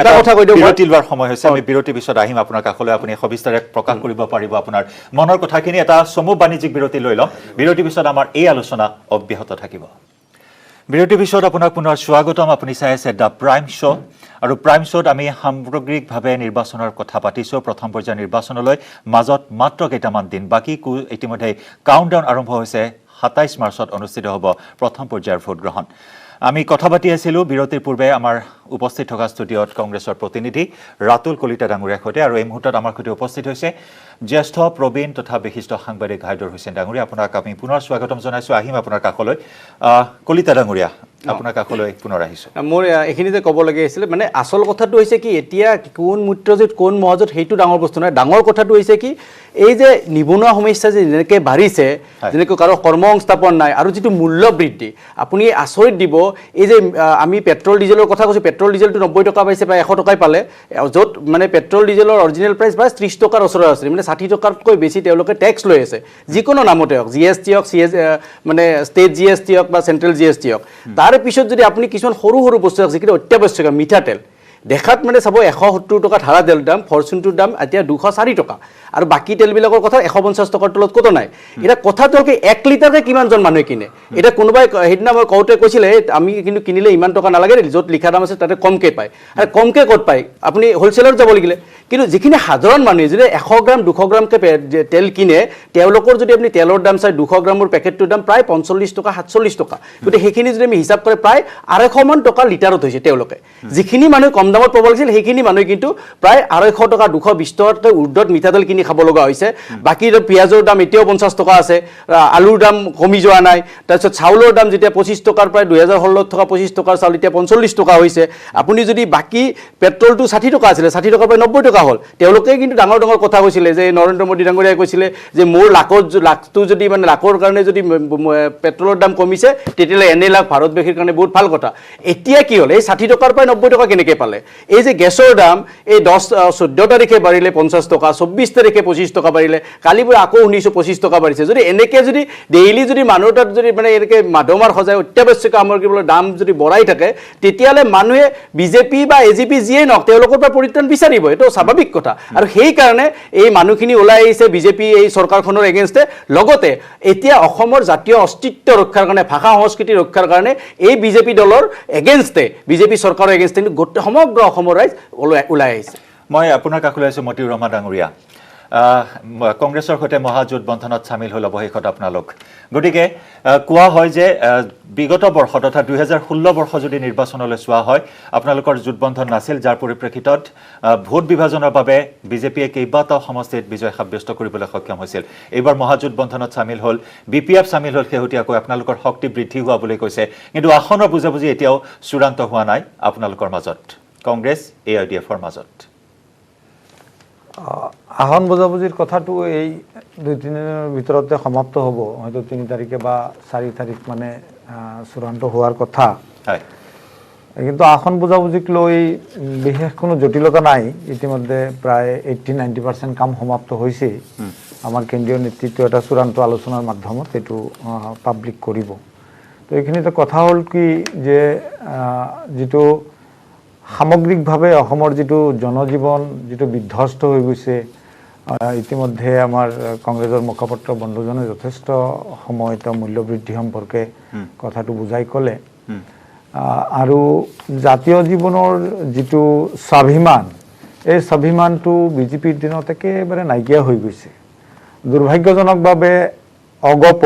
এটা কথা কৈ দিওঁ, বিৰতি লোৱাৰ সময় হৈছে, আমি বিৰতিৰ পিছত আহিম আপোনাৰ কাষলৈ, আপুনি সবিস্তাৰে প্ৰকাশ কৰিব পাৰিব আপোনাৰ মনৰ কথাখিনি। এটা চমু বাণিজ্যিক বিৰতি লৈ ল'ম, বিৰতিৰ পিছত আমাৰ এই আলোচনা অব্যাহত থাকিব। বিৰতিৰ পিছত আপোনাক পুনৰ স্বাগতম। আপুনি চাই আছে দ্য প্ৰাইম শ্ব', আৰু প্ৰাইম শ্ব'ত আমি সামগ্ৰিকভাৱে নিৰ্বাচনৰ কথা পাতিছোঁ। প্ৰথম পৰ্যায়ৰ নিৰ্বাচনলৈ মাজত মাত্ৰ কেইটামান দিন বাকী। ইতিমধ্যে কাউণ্টডাউন আৰম্ভ হৈছে, 27 মাৰ্চত অনুষ্ঠিত হ'ব প্ৰথম পৰ্যায়ৰ ভোটগ্ৰহণ। আমি কথা পাতি আছিলোঁ বিৰতিৰ পূৰ্বে আমাৰ উপস্থিত থকা ষ্টুডিঅ'ত কংগ্ৰেছৰ প্ৰতিনিধি ৰাতুল কলিতা ডাঙৰীয়াৰ সৈতে, আৰু এই মুহূৰ্তত আমাৰ সৈতে উপস্থিত হৈছে জ্যেষ্ঠ প্ৰবীণ তথা বিশিষ্ট সাংবাদিক হাইদৰ হুছেইন ডাঙৰীয়া। আপোনাক আমি পুনৰ স্বাগতম জনাইছোঁ, আহিম আপোনাৰ কাষলৈ। কলিতা ডাঙৰীয়া, আপোনাৰ কাষলৈ পুনৰ আহিছোঁ। মোৰ এইখিনিতে ক'ব লগা হৈছিলে, মানে আচল কথাটো হৈছে কি, এতিয়া কোন মিত্ৰজোঁট কোন মহাজোঁট সেইটো ডাঙৰ বস্তু নহয়। ডাঙৰ কথাটো হৈছে কি, এই যে নিবনুৱা সমস্যা যে যেনেকৈ বাঢ়িছে, যেনেকৈ কাৰো কৰ্মসংস্থাপন নাই, আৰু যিটো মূল্য বৃদ্ধি, আপুনি আচৰিত দিব, এই যে আমি পেট্ৰল ডিজেলৰ কথা কৈছোঁ, পেট্ৰল ডিজেলটো 90 টকা পাইছে, প্ৰায় 100 টকাই পালে, য'ত মানে পেট্ৰল ডিজেলৰ অৰিজিনেল প্ৰাইচ প্ৰায় 30 টকাৰ ওচৰত আছে, মানে 60 টকাতকৈ বেছি তেওঁলোকে টেক্স লৈ আছে, যিকোনো নামতে হওক, GST হওক, মানে ষ্টেট GST হওক বা চেণ্ট্ৰেল GST হওক। তাৰ পিছত যদি আপুনি কিছুমান সৰু বস্তু হওক, যিখিনি অত্যাৱশ্যকীয়, মিঠাতেল দেখাত মানে চাব 170 টকা ধাৰা তেল দাম, ফৰচুনটোৰ দাম এতিয়া 204 টকা, আৰু বাকী তেলবিলাকৰ কথা 150 টকাৰ তলত ক'তো নাই। এতিয়া কথাটো হ'ল কি, 1 লিটাৰকে কিমানজন মানুহে কিনে? এতিয়া কোনোবাই সেইদিনা মই কওঁতে কৈছিলে, আমি কিন্তু কিনিলে ইমান টকা নালাগে, য'ত লিখা দাম আছে তাতে কমকৈ পায়। আৰু কমকৈ ক'ত পায়? আপুনি হ'লচেলত যাব লাগিলে। কিন্তু যিখিনি সাধাৰণ মানুহে যদি 100 গ্ৰাম 200 গ্ৰামকৈ তেল কিনে, তেওঁলোকৰ যদি আপুনি তেলৰ দাম চাই 200 গ্ৰামৰ পেকেটটোৰ দাম প্ৰায় 45 টকা 47 টকা। গতিকে সেইখিনি যদি আমি হিচাপ কৰে প্ৰায় 250 মান টকা লিটাৰত হৈছে তেওঁলোকে। যিখিনি মানুহে কম দামত পাব লাগিছিল সেইখিনি মানুহে কিন্তু প্ৰায় 250 টকা 220 টকাতকৈ ঊৰ্ধত মিঠাতেল কিনি খাব লগা হৈছে। বাকী পিঁয়াজৰ দাম এতিয়াও 50 টকা আছে, আলুৰ দাম কমি যোৱা নাই। তাৰপিছত চাউলৰ দাম যেতিয়া 25 টকাৰ প্ৰায় 2016 থকা 25 টকাৰ চাউল এতিয়া 45 টকা হৈছে। আপুনি যদি বাকী পেট্ৰলটো 60 টকা আছিলে, 60 টকাৰ পৰা 90 টকা হ'ল। তেওঁলোকে কিন্তু ডাঙৰ কথা কৈছিলে যে নৰেন্দ্ৰ মোদী ডাঙৰীয়াই কৈছিলে যে মোৰ লাখটো যদি মানে লাখৰ কাৰণে যদি পেট্ৰলৰ দাম কমিছে, তেতিয়াহ'লে এনে লাখ ভাৰতবাসীৰ কাৰণে বহুত ভাল কথা। এতিয়া কি হ'ল, এই 60 টকাৰ পৰা 90 টকা কেনেকৈ পালে? এই যে গেছৰ দাম এই 14 তাৰিখে বাঢ়িলে 50 টকা, 24 তাৰিখে 25 টকা বাঢ়িলে, কালিৰ পৰা আকৌ 25 টকা বাঢ়িছে। যদি এনেকৈ যদি ডেইলি যদি মানুহৰ তাত যদি মানে এনেকৈ মাধমাৰ সজাই অত্যাৱশ্যকীয় সামগ্ৰীবোৰৰ দাম যদি বঢ়াই থাকে, তেতিয়াহ'লে মানুহে বিজেপি বা AGP যিয়েই নহওক তেওঁলোকৰ পৰা পৰিত্ৰাণ বিচাৰিব, এইটো স্বাভাৱিক কথা। আৰু সেইকাৰণে এই মানুহখিনি ওলাই আহিছে বিজেপি এই চৰকাৰখনৰ এগেইনষ্টে। লগতে এতিয়া অসমৰ জাতীয় অস্তিত্ব ৰক্ষাৰ কাৰণে, ভাষা সংস্কৃতি ৰক্ষাৰ কাৰণে এই বিজেপি দলৰ এগেইনষ্টে, বিজেপি চৰকাৰৰ এগেইনষ্টে গোটেই সমগ্ৰ অসমৰ ৰাইজ ওলাই আহিছে। মই আপোনাৰ কাষলৈ আছোঁ মতিউৰ ৰহমান ডাঙৰীয়া। কংগ্ৰেছৰ সৈতে মহাজোঁট বন্ধনত চামিল হৈ অৱশেষত আপোনালোক। গতিকে কোৱা হয় যে বিগত বৰ্ষ তথা 2016 বৰ্ষ যদি নিৰ্বাচনলৈ চোৱা হয়, আপোনালোকৰ জোঁটবন্ধন নাছিল, যাৰ পৰিপ্ৰেক্ষিতত ভোট বিভাজনৰ বাবে বিজেপিয়ে কেইবাটাও সমষ্টিত বিজয় সাব্যস্ত কৰিবলৈ সক্ষম হৈছিল। এইবাৰ মহাজোঁট বন্ধনত চামিল হ'ল, BPF চামিল হ'ল, শেহতীয়াকৈ আপোনালোকৰ শক্তি বৃদ্ধি হোৱা বুলি কৈছে। কিন্তু আসনৰ বুজাবুজি এতিয়াও চূড়ান্ত হোৱা নাই আপোনালোকৰ মাজত, কংগ্ৰেছ AIDFৰ মাজত। আসন বুজাবুজিৰ কথাটো এই 2-3 দিনৰ ভিতৰতে সমাপ্ত হ'ব, হয়তো 3 তাৰিখে বা 4 তাৰিখ মানে চূড়ান্ত হোৱাৰ কথা। কিন্তু আসন বুজাবুজিক লৈ বিশেষ কোনো জটিলতা নাই ইতিমধ্যে প্ৰায় 80-90% কাম সমাপ্ত হৈছে আমাৰ কেন্দ্ৰীয় নেতৃত্ব এটা চূড়ান্ত আলোচনাৰ মাধ্যমত এইটো পাব্লিক কৰিব তো এইখিনিতে কথা হ'ল কি যে যেটো সামগ্ৰিকভাৱে অসমৰ যেটো জনজীৱন যেটো বিধ্বস্ত হৈ গৈছে ইতিমধ্যে আমাৰ কংগ্ৰেছৰ মুখপাত্ৰ বন্ধুজনে যথেষ্ট সময় এটা মূল্যবৃদ্ধি সম্পৰ্কে কথাটো বুজাই ক'লে আৰু জাতীয় জীৱনৰ যেটো স্বাভিমান এই স্বাভিমানটো বিজেপিৰ দিনত একেবাৰে নাইকিয়া হৈ গৈছে দুৰ্ভাগ্যজনকভাৱে অগপ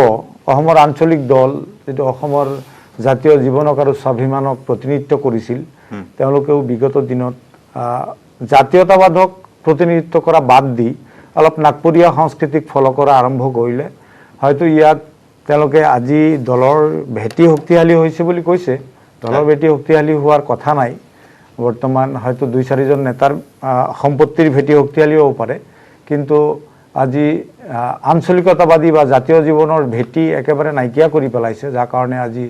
অসমৰ আঞ্চলিক দল যেটো অসমৰ জাতীয় জীৱনক আৰু স্বাভিমানক প্ৰতিনিধিত্ব কৰিছিল তেওঁলোকেও বিগত দিনত জাতীয়তাবাদক প্ৰতিনিধিত্ব কৰা বাদ দি অলপ নাগপুৰীয়া সংস্কৃতিক ফলো কৰা আৰম্ভ কৰিলে হয়তো ইয়াত তেওঁলোকে আজি দলৰ ভেটি শক্তিশালী হৈছে বুলি কৈছে দলৰ ভেটি শক্তিশালী হোৱাৰ কথা নাই বৰ্তমান হয়তো 2-4 জন নেতাৰ সম্পত্তিৰ ভেটি শক্তিশালী হ'ব পাৰে কিন্তু আজি আঞ্চলিকতাবাদী বা জাতীয় জীৱনৰ ভেটি একেবাৰে নাইকিয়া কৰি পেলাইছে যাৰ কাৰণে আজি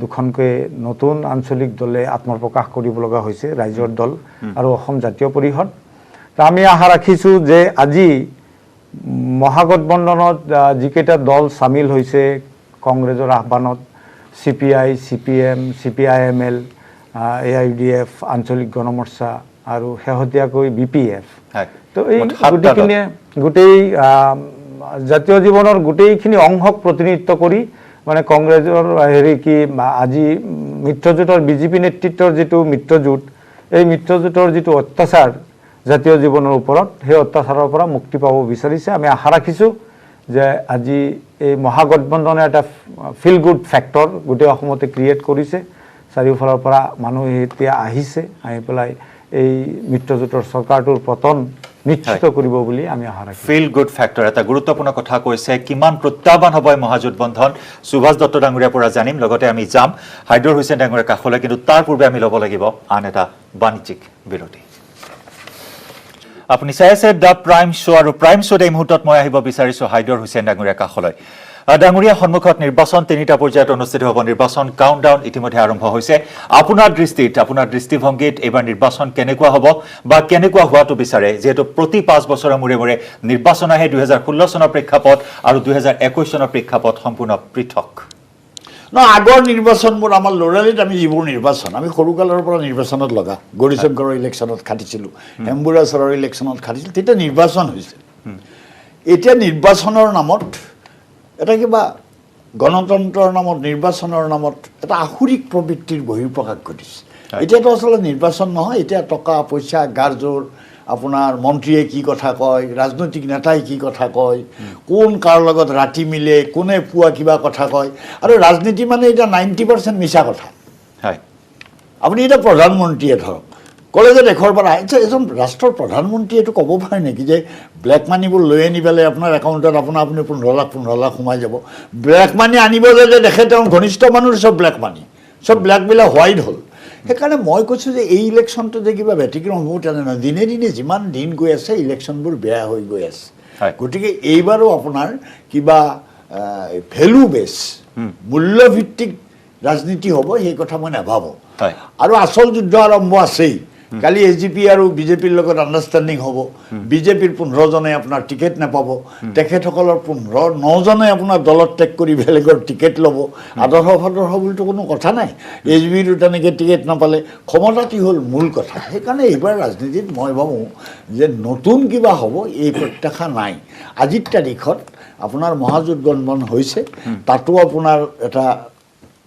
দুখনকৈ নতুন আঞ্চলিক দলে আত্মপ্ৰকাশ কৰিব লগা হৈছে ৰাইজৰ দল আৰু অসম জাতীয় পৰিষদ আমি আশা ৰাখিছো যে আজি মহাগঠবন্ধনত যিকেইটা দল সামিল হৈছে কংগ্ৰেছৰ আহ্বানত CPI, CPM, CPIML, AIUDF, আঞ্চলিক গণমৰ্চা আৰু শেহতীয়াকৈ BPF তো এই গোটেই জাতীয় জীৱনৰ গোটেইখিনি অংশক প্ৰতিনিধিত্ব কৰি মানে কংগ্ৰেছৰ হেৰি কি আজি মিত্ৰজোঁটৰ বিজেপি নেতৃত্বৰ যেটো মিত্ৰজোঁট এই মিত্ৰজোঁটৰ যেটো অত্যাচাৰ জাতীয় জীৱনৰ ওপৰত সেই অত্যাচাৰৰ পৰা মুক্তি পাব বিচাৰিছে আমি আশা ৰাখিছো যে আজি এই মহাগঠবন্ধনে এটা ফিল গুড ফ্যাক্টৰ গোটেই অসমতে ক্ৰিয়েট কৰিছে চাৰিওফালৰ পৰা মানুহ এতিয়া আহিছে আহি পেলাই এই মিত্ৰজোঁটৰ চৰকাৰটোৰ পতন নিশ্চিত কৰিব বুলি আমি আশা ৰাখিছো ফিল গুড ফ্যাক্টৰ এটা গুৰুত্বপূৰ্ণ কথা কৈছে কিমান প্ৰত্যাহ্বান হ'ব মহাজোঁটবন্ধন সুভাষ দত্ত ডাঙৰীয়াৰ পৰা জানিম লগতে আমি যাম হাইদৰ হুছেইন ডাঙৰীয়াৰ কাষলৈ কিন্তু তাৰ পূৰ্বে আমি ল'ব লাগিব আন এটা বাণিজ্যিক বিৰতি আপুনি চাই আছে দ্য প্ৰাইম শ্ব' আৰু প্ৰাইম শ্ব'ত এই মুহূৰ্তত মই আহিব বিচাৰিছো হাইদৰ হুছেইন ডাঙৰীয়াৰ কাষলৈ ডাঙৰীয়া সন্মুখত নিৰ্বাচন 3টা পৰ্যায়ত অনুষ্ঠিত হ'ব নিৰ্বাচন কাউণ্টডাউন ইতিমধ্যে আৰম্ভ হৈছে আপোনাৰ দৃষ্টিভংগীত এইবাৰ নিৰ্বাচন কেনেকুৱা হ'ব বা কেনেকুৱা হোৱাটো বিচাৰে যেহেতু প্ৰতি 5 বছৰৰ মূৰে মূৰে নিৰ্বাচন আহে 2016 চনৰ প্ৰেক্ষাপট আৰু 2021 চনৰ প্ৰেক্ষাপট সম্পূৰ্ণ পৃথক আগৰ নিৰ্বাচনবোৰ আমাৰ লৰালিত আমি যিবোৰ নিৰ্বাচন আমি সৰুকালৰ পৰা নিৰ্বাচনত লগা গৌৰীশংকৰৰ ইলেকশ্যনত খাটিছিলোঁ হেমবুৰাছৰৰ ইলেকশ্যনত খাটিছিল তেতিয়া নিৰ্বাচন হৈছিল এতিয়া নিৰ্বাচনৰ নামত এটা কিবা গণতন্ত্ৰৰ নামত নিৰ্বাচনৰ নামত এটা আহুৰিক প্ৰবৃত্তিৰ বহিঃপ্ৰকাশ ঘটিছে এতিয়াতো আচলতে নিৰ্বাচন নহয় এতিয়া টকা পইচা গাৰজোৰ আপোনাৰ মন্ত্ৰীয়ে কি কথা কয় ৰাজনৈতিক নেতাই কি কথা কয় কোন কাৰ লগত ৰাতি মিলে কোনে পুৱা কিবা কথা কয় আৰু ৰাজনীতি মানে এটা 90% মিছা কথা হয় আপুনি এটা প্ৰধানমন্ত্ৰীয়ে ধৰক ক'লে যে দেশৰ পৰা এজন ৰাষ্ট্ৰৰ প্ৰধানমন্ত্ৰী এইটো ক'ব পাৰে নেকি যে ব্লেক মানিবোৰ লৈ আনি পেলাই আপোনাৰ একাউণ্টত আপুনি 15 লাখ সোমাই যাব ব্লেক মানি আনিব যে দেখে তেওঁৰ ঘনিষ্ঠ মানুহৰ চব ব্লেকবিলাক হোৱাইট হ'ল সেইকাৰণে মই কৈছোঁ যে এই ইলেকশ্যনটো যে কিবা ব্যতিক্ৰম হ'ব তেনে নহয় দিনে দিনে যিমান দিন গৈ আছে ইলেকশ্যনবোৰ বেয়া হৈ গৈ আছে গতিকে এইবাৰো আপোনাৰ কিবা ভেলু বেছ মূল্যভিত্তিক ৰাজনীতি হ'ব সেই কথা মই নাভাবোঁ আৰু আচল যুদ্ধ আৰম্ভ আছেই কালি SGP আৰু বিজেপিৰ লগত আণ্ডাৰষ্টেণ্ডিং হ'ব বিজেপিৰ 15 জনে আপোনাৰ টিকেট নাপাব তেখেতসকলৰ 9 জনে আপোনাৰ দলত ত্যাগ কৰি বেলেগৰ টিকেট ল'ব আদৰ্শ বুলিতো কোনো কথা নাই SGPৰ তেনেকৈ টিকেট নাপালে ক্ষমতা কি হ'ল মূল কথা সেইকাৰণে এইবাৰ ৰাজনীতিত মই ভাবোঁ যে নতুন কিবা হ'ব এই প্ৰত্যাশা নাই আজিৰ তাৰিখত আপোনাৰ মহাজোঁটবন্ধন হৈছে তাতো আপোনাৰ এটা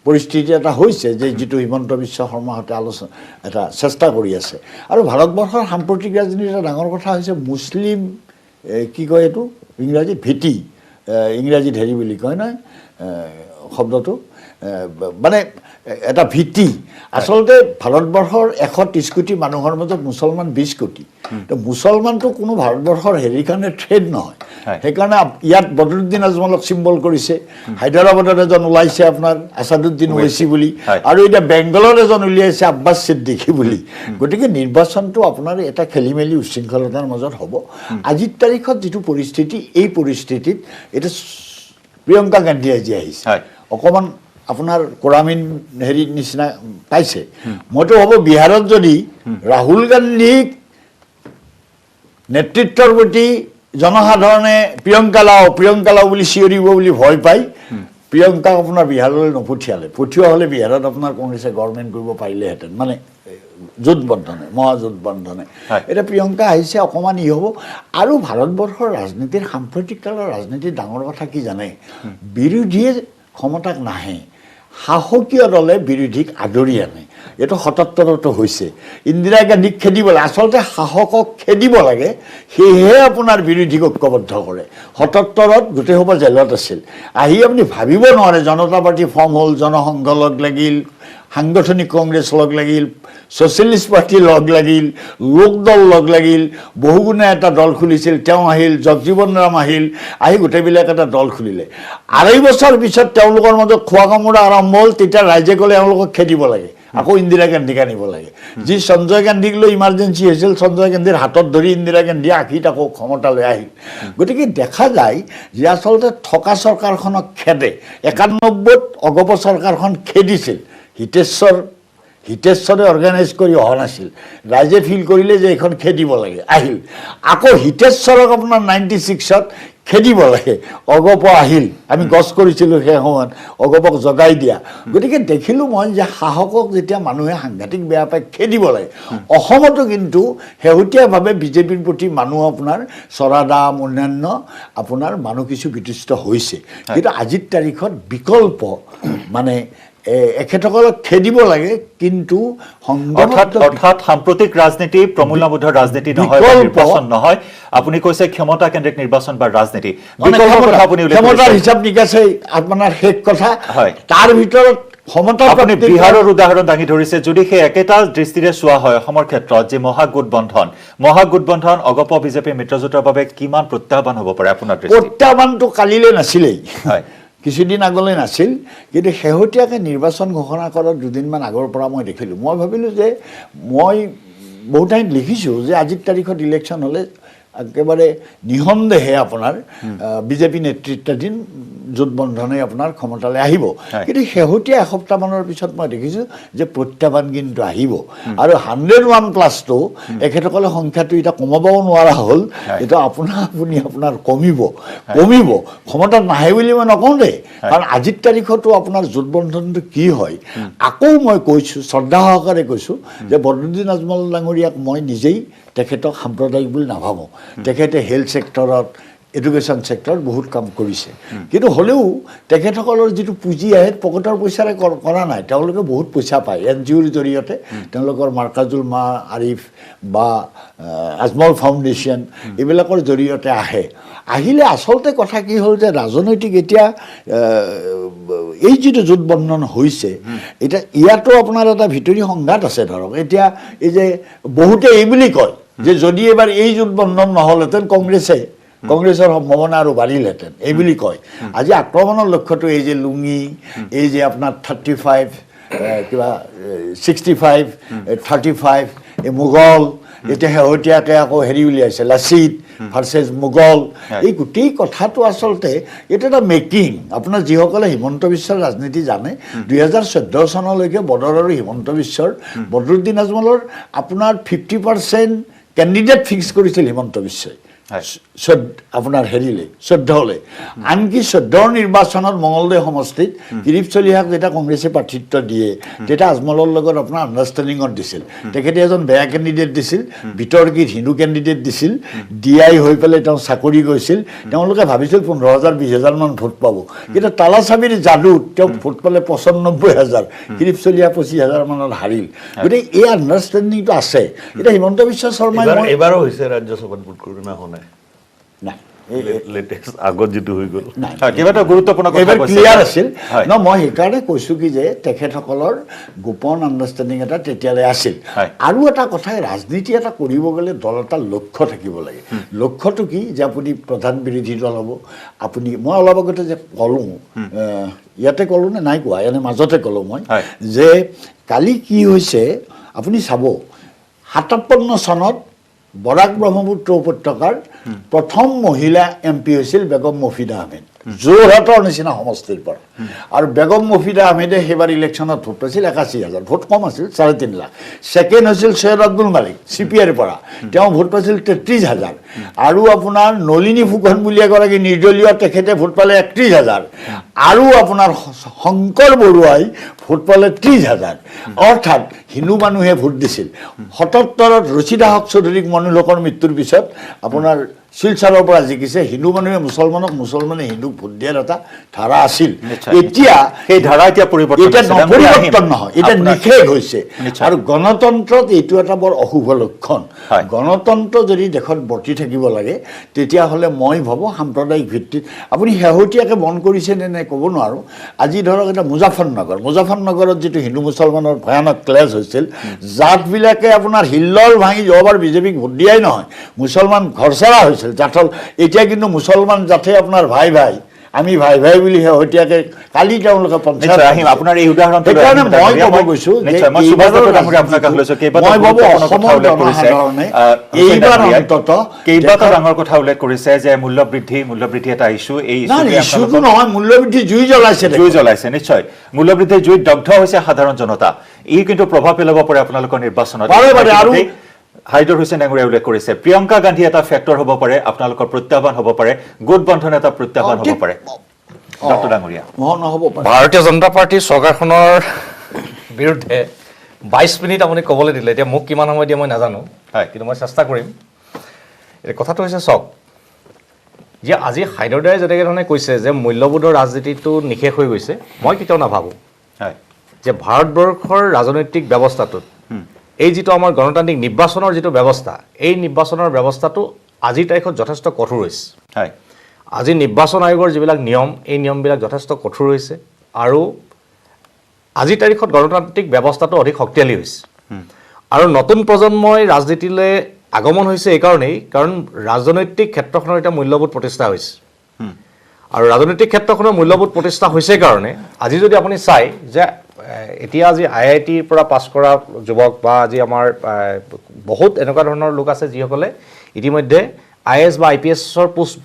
পৰিস্থিতি এটা হৈছে যে যেটো হিমন্ত বিশ্ব শৰ্মাহঁতে আলোচনা এটা চেষ্টা কৰি আছে আৰু ভাৰতবৰ্ষৰ সাম্প্ৰতিক ৰাজনীতিৰ এটা ডাঙৰ কথা হৈছে মুছলিম কি কয় এইটো ইংৰাজীত ভেটি ইংৰাজীত হেৰি বুলি কয় নহয় শব্দটো মানে এটা ভিত্তি আচলতে ভাৰতবৰ্ষৰ 130 কোটি মানুহৰ মাজত মুছলমান 20 কোটি তো মুছলমানটো কোনো ভাৰতবৰ্ষৰ হেৰিৰ কাৰণে ট্ৰেড নহয় সেইকাৰণে ইয়াত বদৰুদ্দিন আজমলক চিম্বল কৰিছে হায়দৰাবাদত এজন ওলাইছে আপোনাৰ আছাদুদ্দিন ওৱেইচি বুলি আৰু এতিয়া বেংগলৰ এজন উলিয়াইছে আব্বাছ ছিদ্দিকী বুলি গতিকে নিৰ্বাচনটো আপোনাৰ এটা খেলিমেলি উশৃংখলতাৰ মাজত হ'ব আজিৰ তাৰিখত যিটো পৰিস্থিতি এই পৰিস্থিতিত এটা প্ৰিয়ংকা গান্ধী আজি আহিছে অকণমান আপোনাৰ কোৰামিন হেৰিৰ নিচিনা পাইছে মইতো ভাবো বিহাৰত যদি ৰাহুল গান্ধীক নেতৃত্বৰ প্ৰতি জনসাধাৰণে প্ৰিয়ংকা লাও বুলি চিঞৰিব বুলি ভয় পায় প্ৰিয়ংকাক আপোনাৰ বিহাৰলৈ নপঠিয়ালে পঠিওৱা হ'লে বিহাৰত আপোনাৰ কংগ্ৰেছে গভৰ্ণমেণ্ট কৰিব পাৰিলেহেঁতেন মানে জোটবন্ধনে মহাজোটবন্ধনে এতিয়া প্ৰিয়ংকা আহিছে অকণমান ই হ'ব আৰু ভাৰতবৰ্ষৰ ৰাজনীতিৰ সাম্প্ৰতিক কালৰ ৰাজনীতিৰ ডাঙৰ কথা কি জানে বিৰোধীয়ে ক্ষমতাক নাহে সাহসীয় দলে বিৰোধীক আদৰি আনে এইটো ৭৭তো হৈছে ইন্দিৰা গান্ধীক খেদিব লাগে আচলতে সাহসক খেদিব লাগে সেয়েহে আপোনাৰ বিৰোধীক ঐক্যবদ্ধ কৰে ৭৭ত গোটেই সোপা জেলত আছিল আহি আপুনি ভাবিব নোৱাৰে জনতা পাৰ্টি ফৰ্ম হ'ল জনসংঘ লগ লাগিল সাংগঠনিক কংগ্ৰেছ লগ লাগিল ছ'চিয়েলিষ্ট পাৰ্টি লগ লাগিল লোকদল লগ লাগিল বহুগুণে এটা দল খুলিছিল তেওঁ আহিল জগজীৱন ৰাম আহিল আহি গোটেইবিলাক এটা দল খুলিলে ২.৫ বছৰ পিছত তেওঁলোকৰ মাজত খোৱা কামোৰা আৰম্ভ হ'ল তেতিয়া ৰাইজে ক'লে এওঁলোকক খেদিব লাগে আকৌ ইন্দিৰা গান্ধীক আনিব লাগে যি সঞ্জয় গান্ধীক লৈ ইমাৰ্জেঞ্চি হৈছিল সঞ্জয় গান্ধীৰ হাতত ধৰি ইন্দিৰা গান্ধীয়ে আঁকিত আকৌ ক্ষমতালৈ আহিল গতিকে দেখা যায় যে আচলতে থকা চৰকাৰখনক খেদে ৯১ত অগপ চৰকাৰখন খেদিছিল হিতেশ্বৰে অৰ্গেনাইজ কৰি অহা নাছিল ৰাইজে ফিল কৰিলে যে এইখন খেদিব লাগে আহিল আকৌ হিতেশ্বৰক আপোনাৰ ৯৬ত খেদিব লাগে অগপ আহিল আমি গছ কৰিছিলোঁ সেই সময়ত অগপক জগাই দিয়া গতিকে দেখিলোঁ মই যে সাহসক যেতিয়া মানুহে সাংঘাতিক বেয়া পায় খেদিব লাগে অসমতো কিন্তু শেহতীয়াভাৱে বিজেপিৰ প্ৰতি মানুহ আপোনাৰ চৰাদাম অন্যান্য আপোনাৰ মানুহ কিছু বিতুষ্ট হৈছে কিন্তু আজিৰ তাৰিখত বিকল্প মানে এখেতসকলক খেদিব লাগে কিন্তু অৰ্থাৎ সাম্প্ৰতিক ৰাজনীতি প্ৰমূল্যবোধৰ ৰাজনীতি নহয় নিৰ্বাচন নহয় আপুনি কৈছে ক্ষমতা কেন্দ্ৰিক নিৰ্বাচন বা ৰাজনীতি ক্ষমতাৰ হিচাপ নিকাছে আপোনাৰ শেষ কথা তাৰ ভিতৰত আপুনি বিহাৰৰ উদাহৰণ দাঙি ধৰিছে যদি সেই একেটা দৃষ্টিৰে চোৱা হয় অসমৰ ক্ষেত্ৰত যে মহাগোটবন্ধন অগপ বিজেপি মিত্ৰজোঁটৰ বাবে কিমান প্ৰত্যাহ্বান হ'ব পাৰে আপোনাৰ দৃষ্টিত প্ৰত্যাহ্বানটো কালিলৈ নাছিলেই কিছুদিন আগলৈ নাছিল কিন্তু শেহতীয়াকৈ নিৰ্বাচন ঘোষণা কৰাৰ দুদিনমান আগৰ পৰা মই দেখিলোঁ মই ভাবিলোঁ যে মই বহু ঠাইত লিখিছোঁ যে আজিৰ তাৰিখত ইলেকশ্যন হ'লে একেবাৰে নিঃসন্দেহে আপোনাৰ বিজেপি নেতৃত্বাধীন জোটবন্ধনে আপোনাৰ ক্ষমতালৈ আহিব কিন্তু শেহতীয়া এসপ্তাহমানৰ পিছত মই দেখিছোঁ যে প্ৰত্যাহ্বান কিন্তু আহিব আৰু 101+টো এখেতসকলে সংখ্যাটো এতিয়া কমাবও নোৱাৰা হ'ল এইটো আপোনাৰ কমিব ক্ষমতাত নাহে বুলি মই নকওঁ দেই কাৰণ আজিৰ তাৰিখতো আপোনাৰ জোটবন্ধনটো কি হয় আকৌ মই কৈছোঁ শ্ৰদ্ধা সহকাৰে কৈছোঁ যে বদৰুদ্দিন আজমল ডাঙৰীয়াক মই নিজেই তেখেতক সাম্প্ৰদায়িক বুলি নাভাবোঁ তেখেতে হেল্থ ছেক্টৰত এডুকেশ্যন ছেক্টৰত বহুত কাম কৰিছে কিন্তু হ'লেও তেখেতসকলৰ যিটো পুঁজি আহে পকেটৰ পইচাৰে কৰা নাই তেওঁলোকে বহুত পইচা পায় NGOৰ জৰিয়তে তেওঁলোকৰ মাৰ্কাজুল মা আৰিফ বা আজমল ফাউণ্ডেশ্যন এইবিলাকৰ জৰিয়তে আহিলে আচলতে কথা কি হ'ল যে ৰাজনৈতিক এতিয়া এই যিটো জোটবন্ধন হৈছে এতিয়া ইয়াতো আপোনাৰ এটা ভিতৰি সংঘাত আছে ধৰক এতিয়া এই যে বহুতে এই বুলি কয় যে যদি এবাৰ এই জোটবন্ধন নহ'লহেঁতেন কংগ্ৰেছৰ সম্ভাৱনা আৰু বাঢ়িলহেঁতেন এই বুলি কয় আজি আক্ৰমণৰ লক্ষ্যটো এই যে লুঙি এই যে আপোনাৰ 35 কিবা 65 35 এই মোগল এতিয়া শেহতীয়াকৈ আকৌ হেৰি উলিয়াইছে লাচিত ভাৰ্চেছ মোগল এই গোটেই কথাটো আচলতে এইটো এটা মেকিং আপোনাৰ যিসকলে হিমন্ত বিশ্বৰ ৰাজনীতি জানে 2014 চনলৈকে বদৰ আৰু হিমন্ত বিশ্বৰ বদৰুদ্দিন আজমলৰ আপোনাৰ 50% কেণ্ডিডেট ফিক্স কৰিছিল হিমন্ত বিশ্বই আপোনাৰ হেৰিলে 14লৈ আনকি 14ৰ নিৰ্বাচনত মঙলদৈ সমষ্টিত কিৰিপ চলিহাক যেতিয়া কংগ্ৰেছে প্ৰাৰ্থিত্ব দিয়ে তেতিয়া আজমলৰ লগত আপোনাৰ আণ্ডাৰষ্টেণ্ডিঙত দিছিল তেখেতে এজন বেয়া কেণ্ডিডেট দিছিল বিতৰ্কিত হিন্দু কেণ্ডিডেট দিছিল DI হৈ পেলাই তেওঁ চাকৰি গৈছিল তেওঁলোকে ভাবিছিল 15,000 20,000 মান ভোট পাব কিন্তু তালাচাবিৰ যাদুত তেওঁ ভোট পালে 95,000 কিৰিপ চলিহা 25,000 মানত হাৰিল গতিকে এই আণ্ডাৰষ্টেণ্ডিংটো আছে এতিয়া হিমন্ত বিশ্ব শৰ্মাই এবাৰো হৈছে ৰাজ্যসভাত ভোট কৰিব নাই আগত যিটো হৈ গ'ল ক্লিয়াৰ আছিল ন মই সেইকাৰণে কৈছোঁ কি যে তেখেতসকলৰ গোপন আণ্ডাৰষ্টেণ্ডিং এটা তেতিয়ালৈ আছিল আৰু এটা কথা ৰাজনীতি এটা কৰিব গ'লে দল এটা লক্ষ্য থাকিব লাগে লক্ষ্যটো কি যে আপুনি প্ৰধান বিৰোধী দল হ'ব আপুনি মই অলপ আগতে যে ক'লোঁ ইয়াতে ক'লোঁ নে নাই কোৱা এনে মাজতে ক'লোঁ মই যে কালি কি হৈছে আপুনি চাব 57 চনত বৰাক ব্ৰহ্মপুত্ৰ উপত্যকাৰ প্ৰথম মহিলা MP হৈছিল বেগম মফিদা আহমেদ যোৰহাটৰ নিচিনা সমষ্টিৰ পৰা আৰু বেগম মুফিদা আহমেদে সেইবাৰ ইলেকশ্যনত ভোট পাইছিল 81,000 ভোট কম আছিল 3.5 লাখ ছেকেণ্ড হৈছিল সৈয়দ আব্দুল মালিক CPIৰ পৰা তেওঁ ভোট পাইছিল 33,000 আৰু আপোনাৰ নলিনী ফুকন বুলি এগৰাকী নিৰ্দলীয় তেখেতে ভোট পালে 31,000 আৰু আপোনাৰ শংকৰ বৰুৱাই ভোট পালে 30,000 অৰ্থাৎ হিন্দু মানুহে ভোট দিছিল 77ত ৰচিদা হক চৌধুৰীক মনুলোকৰ মৃত্যুৰ পিছত আপোনাৰ শিলচৰৰ পৰা জিকিছে হিন্দু মানুহে মুছলমানক মুছলমানে হিন্দুক ভোট দিয়াৰ এটা ধাৰা আছিল এতিয়া সেই ধাৰা এতিয়া পৰিৱৰ্তন নহয় এটা নিষেধ হৈছে আৰু গণতন্ত্ৰত এইটো এটা বৰ অশুভ লক্ষণ গণতন্ত্ৰ যদি দেশত বৰ্তি থাকিব লাগে তেতিয়াহ'লে মই ভাবোঁ সাম্প্ৰদায়িক ভিত্তিত আপুনি শেহতীয়াকৈ মন কৰিছে নে নাই ক'ব নোৱাৰোঁ আজি ধৰক এটা মুজাফৰনগৰত যিটো হিন্দু মুছলমানৰ ভয়ানক ক্লেছ হৈছিল জাতবিলাকে আপোনাৰ হিল্লৰ ভাঙি যোৱাবাৰ বিজেপিক ভোট দিয়াই নহয় মুছলমান ঘৰচৰা হৈছিল জাঠল এতিয়া কিন্তু মুছলমান জাতে আপোনাৰ ভাই আমি ভাই বুলি শেহতীয়াকৈ কালি তেওঁলোকে পঞ্চায়ত আহিম আপোনাৰ এই উদাহৰণটো সেইকাৰণে মই ক'ব গৈছোঁ কেইবাটাও ডাঙৰ কথা উল্লেখ কৰিছে যে মূল্যবৃদ্ধি এটা ইছ্যু এই ইছ্যুটো নহয় মূল্যবৃদ্ধি জুই জ্বলাইছে নিশ্চয় মূল্যবৃদ্ধি জুইত দগ্ধ হৈছে সাধাৰণ জনতা ই কিন্তু প্ৰভাৱ পেলাব পাৰে আপোনালোকৰ নিৰ্বাচনত আৰু হাইদৰ হুছেইন ডাঙৰীয়াই উল্লেখ কৰিছে প্ৰিয়ংকা গান্ধী এটা ফেক্টৰ হ'ব পাৰে আপোনালোকৰ প্ৰত্যাহ্বান হ'ব পাৰে গোট বন্ধন এটা প্ৰত্যাহ্বান হ'ব পাৰে ডক্টৰ ডাঙৰীয়া ভাৰতীয় জনতা পাৰ্টীৰ চৰকাৰখনৰ বিৰুদ্ধে 22 মিনিট আপুনি ক'বলৈ দিলে এতিয়া মোক কিমান সময় দিয়ে মই নাজানো কিন্তু মই চেষ্টা কৰিম কথাটো হৈছে চাওক যে আজি হাইদৰদাই যেনেকৈ ধৰণে কৈছে যে মূল্যবোধৰ ৰাজনীতিটো নিশেষ হৈ গৈছে মই কেতিয়াও নাভাবোঁ যে ভাৰতবৰ্ষৰ ৰাজনৈতিক ব্যৱস্থাটোত এই যিটো আমাৰ গণতান্ত্ৰিক নিৰ্বাচনৰ যিটো ব্যৱস্থা এই নিৰ্বাচনৰ ব্যৱস্থাটো আজিৰ তাৰিখত যথেষ্ট কঠোৰ হৈছে আজি নিৰ্বাচন আয়োগৰ যিবিলাক নিয়ম এই নিয়মবিলাক যথেষ্ট কঠোৰ হৈছে আৰু আজিৰ তাৰিখত গণতান্ত্ৰিক ব্যৱস্থাটো অধিক শক্তিশালী হৈছে আৰু নতুন প্ৰজন্মই ৰাজনীতিলৈ আগমন হৈছে এইকাৰণেই কাৰণ ৰাজনৈতিক ক্ষেত্ৰখনৰ এটা মূল্যবোধ প্ৰতিষ্ঠা হৈছে আৰু ৰাজনৈতিক ক্ষেত্ৰখনৰ মূল্যবোধ প্ৰতিষ্ঠা হৈছে কাৰণে আজি যদি আপুনি চায় যে এতিয়া আজি IITৰ পৰা পাছ কৰা যুৱক বা আজি আমাৰ বহুত এনেকুৱা ধৰণৰ লোক আছে যিসকলে ইতিমধ্যে IAS বা IPSৰ পোষ্ট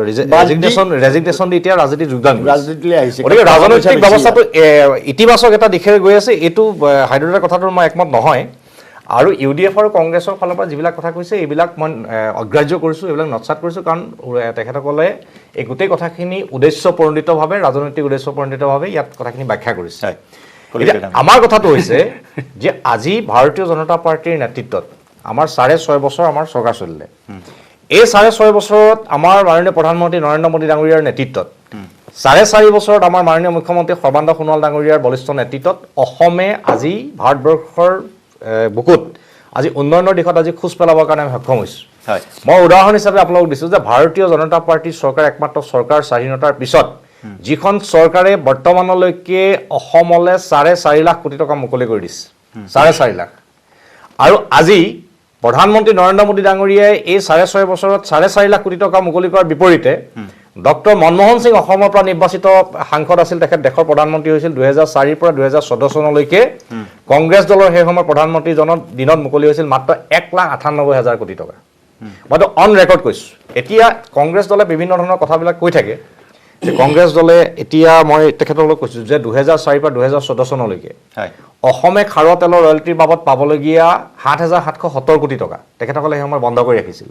ৰেজিগনেশ্যন দি এতিয়া ৰাজনীতিত যোগদান ৰাজনীতিলৈ আহিছে গতিকে ৰাজনৈতিক ব্যৱস্থাটো ইতিবাচক এটা দিশেৰে গৈ আছে এইটো হাইদৰাবাদৰ কথাটো মই একমত নহয় আৰু UDF আৰু কংগ্ৰেছৰ ফালৰ পৰা যিবিলাক কথা কৈছে এইবিলাক মই অগ্ৰাহ্য কৰিছোঁ এইবিলাক নৎসাত কৰিছোঁ কাৰণ তেখেতসকলে এই গোটেই কথাখিনি উদ্দেশ্যপ্ৰণোদিতভাৱে ৰাজনৈতিক উদ্দেশ্যপ্ৰণোদিতভাৱে ইয়াত কথাখিনি ব্যাখ্যা কৰিছে আমাৰ কথাটো হৈছে যে আজি ভাৰতীয় জনতা পাৰ্টীৰ নেতৃত্বত আমাৰ 6.5 বছৰ আমাৰ চৰকাৰ চলিলে এই 6.5 বছৰত আমাৰ মাননীয় প্ৰধানমন্ত্ৰী নৰেন্দ্ৰ মোদী ডাঙৰীয়াৰ নেতৃত্বত 4.5 বছৰত আমাৰ মাননীয় মুখ্যমন্ত্ৰী সৰ্বানন্দ সোণোৱাল ডাঙৰীয়াৰ বলিষ্ঠ নেতৃত্বত অসমে আজি ভাৰতবৰ্ষৰ বুকুত আজি উন্নয়নৰ দিশত আজি খোজ পেলাবৰ কাৰণে আমি সক্ষম হৈছোঁ মই উদাহৰণ হিচাপে আপোনালোকক দিছোঁ যে ভাৰতীয় জনতা পাৰ্টীৰ চৰকাৰ একমাত্ৰ চৰকাৰ স্বাধীনতাৰ পিছত যিখন চৰকাৰে বৰ্তমানলৈকে অসমলৈ 4.5 লাখ কোটি টকা মুকলি কৰি দিছে 4.5 লাখ আৰু আজি প্ৰধানমন্ত্ৰী নৰেন্দ্ৰ মোদী ডাঙৰীয়াই এই 6.5 বছৰত 4.5 লাখ কোটি টকা মুকলি কৰাৰ বিপৰীতে ডক্টৰ মনমোহন সিং অসমৰ পৰা নিৰ্বাচিত সাংসদ আছিল তেখেত দেশৰ প্ৰধানমন্ত্ৰী হৈছিল 2004 পৰা 2014 চনলৈকে কংগ্ৰেছ দলৰ সেই সময়ৰ প্ৰধানমন্ত্ৰীজনৰ দিনত মুকলি হৈছিল মাত্ৰ 1,98,000 কোটি টকা মইতো অন ৰেকৰ্ড কৈছোঁ এতিয়া কংগ্ৰেছ দলে বিভিন্ন ধৰণৰ কথাবিলাক কৈ থাকে যে কংগ্ৰেছ দলে এতিয়া মই তেখেতসকলক কৈছোঁ যে 2004 পৰা 2014 চনলৈকে অসমে খাৰুৱা তেলৰ ৰয়েলটিৰ বাবদ পাবলগীয়া 7,770 কোটি টকা তেখেতসকলে সেই সময়ত বন্ধ কৰি ৰাখিছিল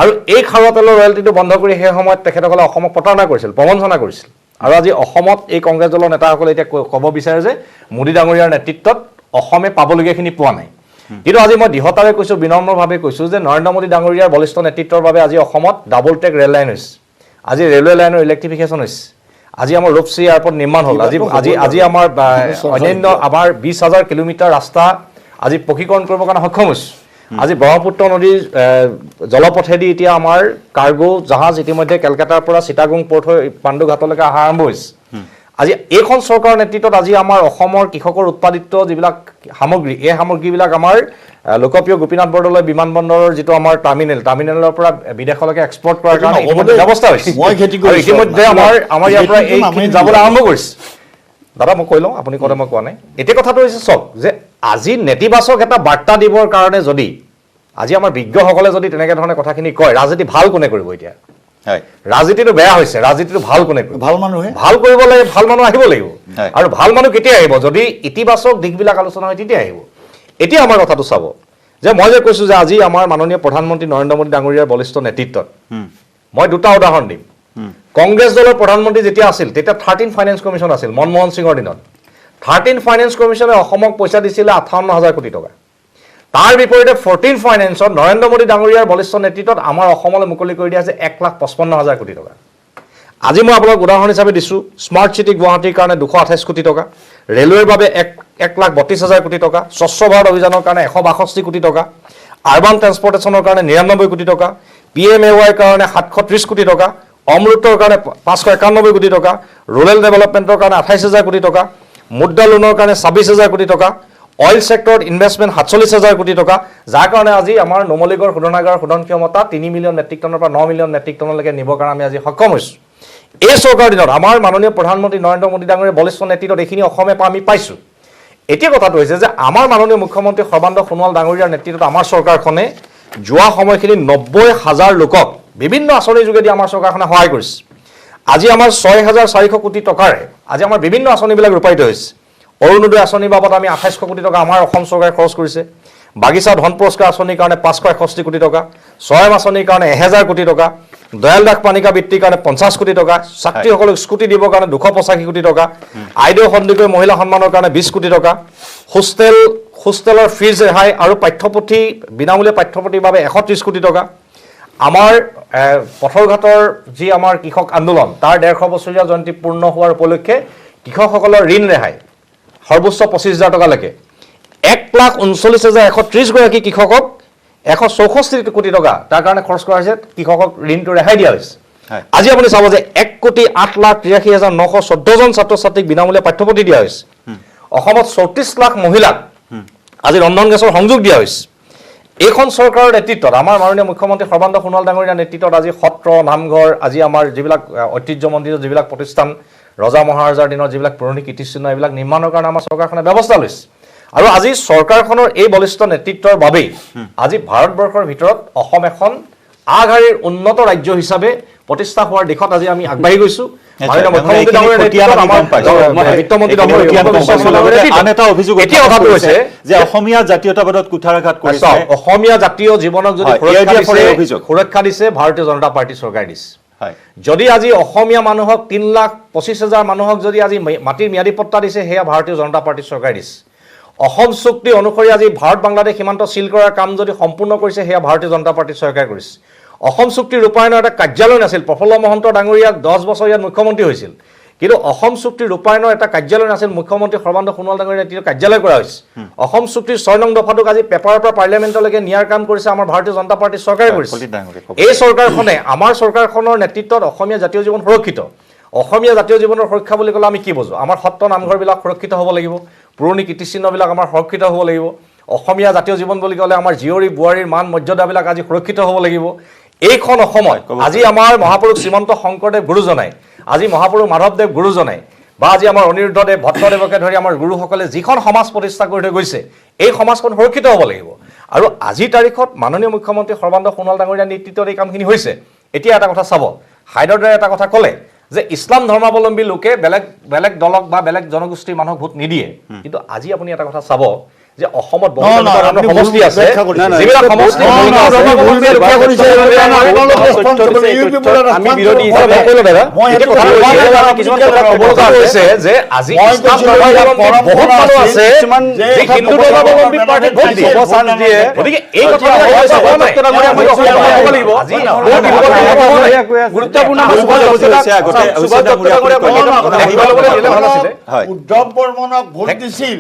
আৰু এই খাৰুৱা তেলৰ ৰয়েলটিটো বন্ধ কৰি সেই সময়ত তেখেতসকলে অসমক প্ৰতাৰণা কৰিছিল প্ৰবঞ্চনা কৰিছিল আৰু আজি অসমত এই কংগ্ৰেছ দলৰ নেতাসকলে এতিয়া ক'ব বিচাৰে যে মোদী ডাঙৰীয়াৰ নেতৃত্বত অসমে পাবলগীয়াখিনি পোৱা নাই কিন্তু আজি মই দৃঢ়তাৰে কৈছোঁ বিনম্ৰভাৱে কৈছোঁ যে নৰেন্দ্ৰ মোদী ডাঙৰীয়াৰ বলিষ্ঠ নেতৃত্বৰ বাবে আজি অসমত ডাবল ট্ৰেক ৰেল লাইন হৈছে আজি ৰেলৱে লাইনৰ ইলেক্ট্ৰিফিকেশ্যন হৈছে আজি আমাৰ ৰূপসী এয়াৰপৰ্ট নিৰ্মাণ হ'ল আজি আমাৰ অন্যান্য আমাৰ 20,000 কিলোমিটাৰ ৰাস্তা আজি পকীকৰণ কৰিবৰ কাৰণে সক্ষম হৈছে আজি ব্ৰহ্মপুত্ৰ নদীৰ জলপথেদি এতিয়া আমাৰ কাৰ্গো জাহাজ ইতিমধ্যে কেলকাতাৰ পৰা চিটাগং পোৰ্ট হৈ পাণ্ডুঘাটলৈকে অহা আৰম্ভ হৈছে আজি এইখন চৰকাৰৰ নেতৃত্বত আজি আমাৰ অসমৰ কৃষকৰ উৎপাদিত যিবিলাক সামগ্ৰী এই সামগ্ৰীবিলাক আমাৰ লোকপ্ৰিয় গোপীনাথ বৰদলৈ বিমানবন্দৰৰ যিটো আমাৰ টাৰ্মিনেলৰ পৰা বিদেশলৈকে এক্সপৰ্ট কৰাৰ কাৰণে ব্যৱস্থা হৈছে ইতিমধ্যে আমাৰ ইয়াৰ পৰা এইখিনি যাবলৈ আৰম্ভ কৰিছে দাদা মই কৈ লওঁ আপুনি ক'লে মই কোৱা নাই এতিয়া কথাটো হৈছে চাওক যে আজি নেতিবাচক এটা বাৰ্তা দিবৰ কাৰণে যদি আজি আমাৰ বিজ্ঞসকলে যদি তেনেকৈ ধৰণে কথাখিনি কয় ৰাজনীতি ভাল কোনে কৰিব এতিয়া ৰাজনীতিটো বেয়া হৈছে, ৰাজনীতিটো ভাল কোনে কৰিব? ভাল মানুহে ভাল কৰিব লাগে, ভাল মানুহ আহিব লাগিব। আৰু ভাল মানুহ কেতিয়া আহিব? যদি ইতিবাচক দিশবিলাক আলোচনা হয় তেতিয়া আহিব। এতিয়া আমাৰ কথাটো চাব যে মই যে কৈছোঁ যে আজি আমাৰ মাননীয় প্ৰধানমন্ত্ৰী নৰেন্দ্ৰ মোদী ডাঙৰীয়াৰ বলিষ্ঠ নেতৃত্বত মই দুটা উদাহৰণ দিম। কংগ্ৰেছ দলৰ প্ৰধানমন্ত্ৰী যেতিয়া আছিল তেতিয়া 13 ফাইনেন্স কমিশ্যন আছিল মনমোহন সিঙৰ দিনত। 13 ফাইনেন্স কমিশ্যনে অসমক পইচা দিছিলে 58,000 কোটি টকা। তাৰ বিপৰীতে 14 ফাইনেন্সত নৰেন্দ্ৰ মোদী ডাঙৰীয়াৰ বলিষ্ঠ নেতৃত্বত আমাৰ অসমলৈ মুকলি কৰি দিয়া হৈছে 1,55,000 কোটি টকা। আজি মই আপোনাক উদাহৰণ হিচাপে দিছোঁ, স্মাৰ্ট চিটি গুৱাহাটীৰ কাৰণে 228 কোটি টকা, ৰেলৱেৰ বাবে 1,32,000 কোটি টকা, স্বচ্ছ ভাৰত অভিযানৰ কাৰণে 162 কোটি টকা, আৰ্বান ট্ৰেন্সপৰ্টেশ্যনৰ কাৰণে 99 কোটি টকা, PMAY কাৰণে 730 কোটি টকা, অমৃতৰ কাৰণে 591 কোটি টকা, ৰুৰেল ডেভেলপমেণ্টৰ কাৰণে 28,000 কোটি টকা, মুদ্ৰা লোনৰ কাৰণে 26,000 কোটি টকা, অইল ছেক্টৰত ইনভেষ্টমেণ্ট 47,000 কোটি টকা, যাৰ কাৰণে আজি আমাৰ নুমলীগড় শোধনাগাৰৰ শোধন ক্ষমতা 3 মিলিয়ন মেট্ৰিক টনৰ পৰা 9 মিলিয়ন মেট্ৰিক টনলৈকে নিবৰ কাৰণে আমি আজি সক্ষম হৈছোঁ। এই চৰকাৰৰ দিনত আমাৰ মাননীয় প্ৰধানমন্ত্ৰী নৰেন্দ্ৰ মোদী ডাঙৰীয়াৰ বলিষ্ঠ নেতৃত্বত এইখিনি অসমে আমি পাইছোঁ। এতিয়া কথাটো হৈছে যে আমাৰ মাননীয় মুখ্যমন্ত্ৰী সৰ্বানন্দ সোণোৱাল ডাঙৰীয়াৰ নেতৃত্বত আমাৰ চৰকাৰখনে যোৱা সময়খিনি 90,000 লোকক বিভিন্ন আঁচনিৰ যোগেদি আমাৰ চৰকাৰখনে সহায় কৰিছে। আজি আমাৰ 6,400 কোটি টকাৰে আজি আমাৰ বিভিন্ন আঁচনিবিলাক ৰূপায়িত হৈছে। অৰুণোদয় আঁচনিৰ বাবদ আমি 2800 কোটি টকা আমাৰ অসম চৰকাৰে খৰচ কৰিছে। বাগিচা ধন পুৰস্কাৰ আঁচনিৰ কাৰণে 561 কোটি টকা, স্বয়ং আঁচনিৰ কাৰণে 1000 কোটি টকা, দয়াল দাস পানিকা বৃত্তিৰ কাৰণে 50 কোটি টকা, ছাত্ৰীসকলক স্কুটি দিবৰ কাৰণে 285 কোটি টকা, আইদেউ সন্দিকৈ মহিলা সন্মানৰ কাৰণে 20 কোটি টকা, হোষ্টেলৰ ফিজ ৰেহাই আৰু পাঠ্যপুথি বিনামূলীয়া পাঠ্যপুথিৰ বাবে 130 কোটি টকা, আমাৰ পথৰঘাটৰ যি আমাৰ কৃষক আন্দোলন তাৰ 150 বছৰীয়া জয়ন্তী পূৰ্ণ হোৱাৰ উপলক্ষে কৃষকসকলৰ ঋণ ৰেহাই সৰ্বোচ্চ 25,000 টকালৈকে, 1,39,130 গৰাকী কৃষকক 164 কোটি টকা তাৰ কাৰণে খৰচ কৰা হৈছে, কৃষকক ঋণটো ৰেহাই দিয়া হৈছে। আজি আপুনি চাব যে 1,08,83,914 জন ছাত্ৰ ছাত্ৰীক বিনামূলীয়া পাঠ্যপুথি দিয়া হৈছে। অসমত 34 লাখ মহিলাক আজি ৰন্ধন গেছৰ সংযোগ দিয়া হৈছে। এইখন চৰকাৰৰ নেতৃত্বত আমাৰ মাননীয় মুখ্যমন্ত্ৰী সৰ্বানন্দ সোণোৱাল ডাঙৰীয়াৰ নেতৃত্বত আজি সত্ৰ নামঘৰ আজি আমাৰ যিবিলাক ঐতিহ্যমণ্ডিত যিবিলাক প্ৰতিষ্ঠান ৰজা মহাৰজাৰ দিনৰ যিবিলাক পুৰণি কীৰ্তিচিহ্ন এইবিলাক নিৰ্মাণৰ কাৰণে আমাৰ চৰকাৰখনে ব্যৱস্থা লৈছে। আৰু আজি চৰকাৰখনৰ এই বলিষ্ঠ নেতৃত্বৰ বাবেই আজি ভাৰতবৰ্ষৰ ভিতৰত অসম এখন আগশাৰীৰ উন্নত ৰাজ্য হিচাপে প্ৰতিষ্ঠা হোৱাৰ দিশত আজি আমি আগবাঢ়ি গৈছোঁ। অসমীয়া জাতীয়তাবাদত কুঠাৰাঘাত কৰিছে, অসমীয়া জাতীয় জীৱনক যদি সুৰক্ষা দিছে ভাৰতীয় জনতা পাৰ্টী চৰকাৰে দিছে। যদি আজি অসমীয়া মানুহক 3,25,000 মানুহক যদি আজি মাটিৰ ম্যাদী পট্টা দিছে সেয়া ভাৰতীয় জনতা পাৰ্টীৰ চৰকাৰে দিছে। অসম চুক্তি অনুসৰি আজি ভাৰত বাংলাদেশ সীমান্ত চিল কৰাৰ কাম যদি সম্পূৰ্ণ কৰিছে সেয়া ভাৰতীয় জনতা পাৰ্টীৰ চৰকাৰে কৰিছে। অসম চুক্তি ৰূপায়ণৰ এটা কাৰ্যালয় নাছিল, প্ৰফুল্ল মহন্ত ডাঙৰীয়া 10 বছৰ ইয়াত মুখ্যমন্ত্ৰী হৈছিল, কিন্তু অসম চুক্তি ৰূপায়ণৰ এটা কাৰ্যালয় নাছিল, মুখ্যমন্ত্ৰী সৰ্বানন্দ সোণোৱাল ডাঙৰীয়াৰ নেতৃত্বত কাৰ্যালয় কৰা হৈছে। অসম চুক্তিৰ 6 নং দফাটোক আজি পেপাৰৰ পৰা পাৰ্লিয়ামেণ্টলৈকে নিয়াৰ কাম কৰিছে আমাৰ ভাৰতীয় জনতা পাৰ্টীৰ চৰকাৰে কৰিছে। এই চৰকাৰখনে আমাৰ চৰকাৰখনৰ নেতৃত্বত অসমীয়া জাতীয় জীৱন সুৰক্ষিত। অসমীয়া জাতীয় জীৱনৰ সুৰক্ষা বুলি ক'লে আমি কি বুজো? আমাৰ সত্ৰ নামঘৰবিলাক সুৰক্ষিত হ'ব লাগিব, পুৰণি কীৰ্তিচিহ্নবিলাক আমাৰ সুৰক্ষিত হ'ব লাগিব। অসমীয়া জাতীয় জীৱন বুলি ক'লে আমাৰ জীয়ৰী বোৱাৰীৰ মান মৰ্যাদাবিলাক আজি সুৰক্ষিত হ'ব লাগিব। এইখন অসমত আজি আমাৰ মহাপুৰুষ শ্ৰীমন্ত শংকৰদেৱ গুৰুজনাই, আজি মহাপুৰুষ মাধৱদেৱ গুৰুজনাই বা আজি আমাৰ অনিৰুদ্ধদেৱ ভট্টদেৱকে ধৰি আমাৰ গুৰুসকলে যিখন সমাজ প্ৰতিষ্ঠা কৰি থৈ গৈছে এই সমাজখন সুৰক্ষিত হ'ব লাগিব। আৰু আজিৰ তাৰিখত মাননীয় মুখ্যমন্ত্ৰী সৰ্বানন্দ সোণোৱাল ডাঙৰীয়াৰ নেতৃত্বত এই কামখিনি হৈছে। এতিয়া এটা কথা চাব, হাইদৰদাৰে এটা কথা ক'লে যে ইছলাম ধৰ্মাৱলম্বী লোকে বেলেগ বেলেগ দলক বা বেলেগ জনগোষ্ঠীৰ মানুহক ভোট নিদিয়ে, কিন্তু আজি আপুনি এটা কথা চাব যে অসমত বহুত সমষ্টি আছে, যিবিলাক সমষ্টি আমি বিৰোধী হিচাপে যে আজি ইছলাম ধৰ্মাৱলম্বী বহুত মানুহ আছে যি হিন্দু ধৰ্মাৱলম্বী পাৰ্টীক ভোট দিয়ে। গতিকে এই গুৰুত্বপূৰ্ণ উদ্ধৱ বৰ্মনক ভোট দিছিল,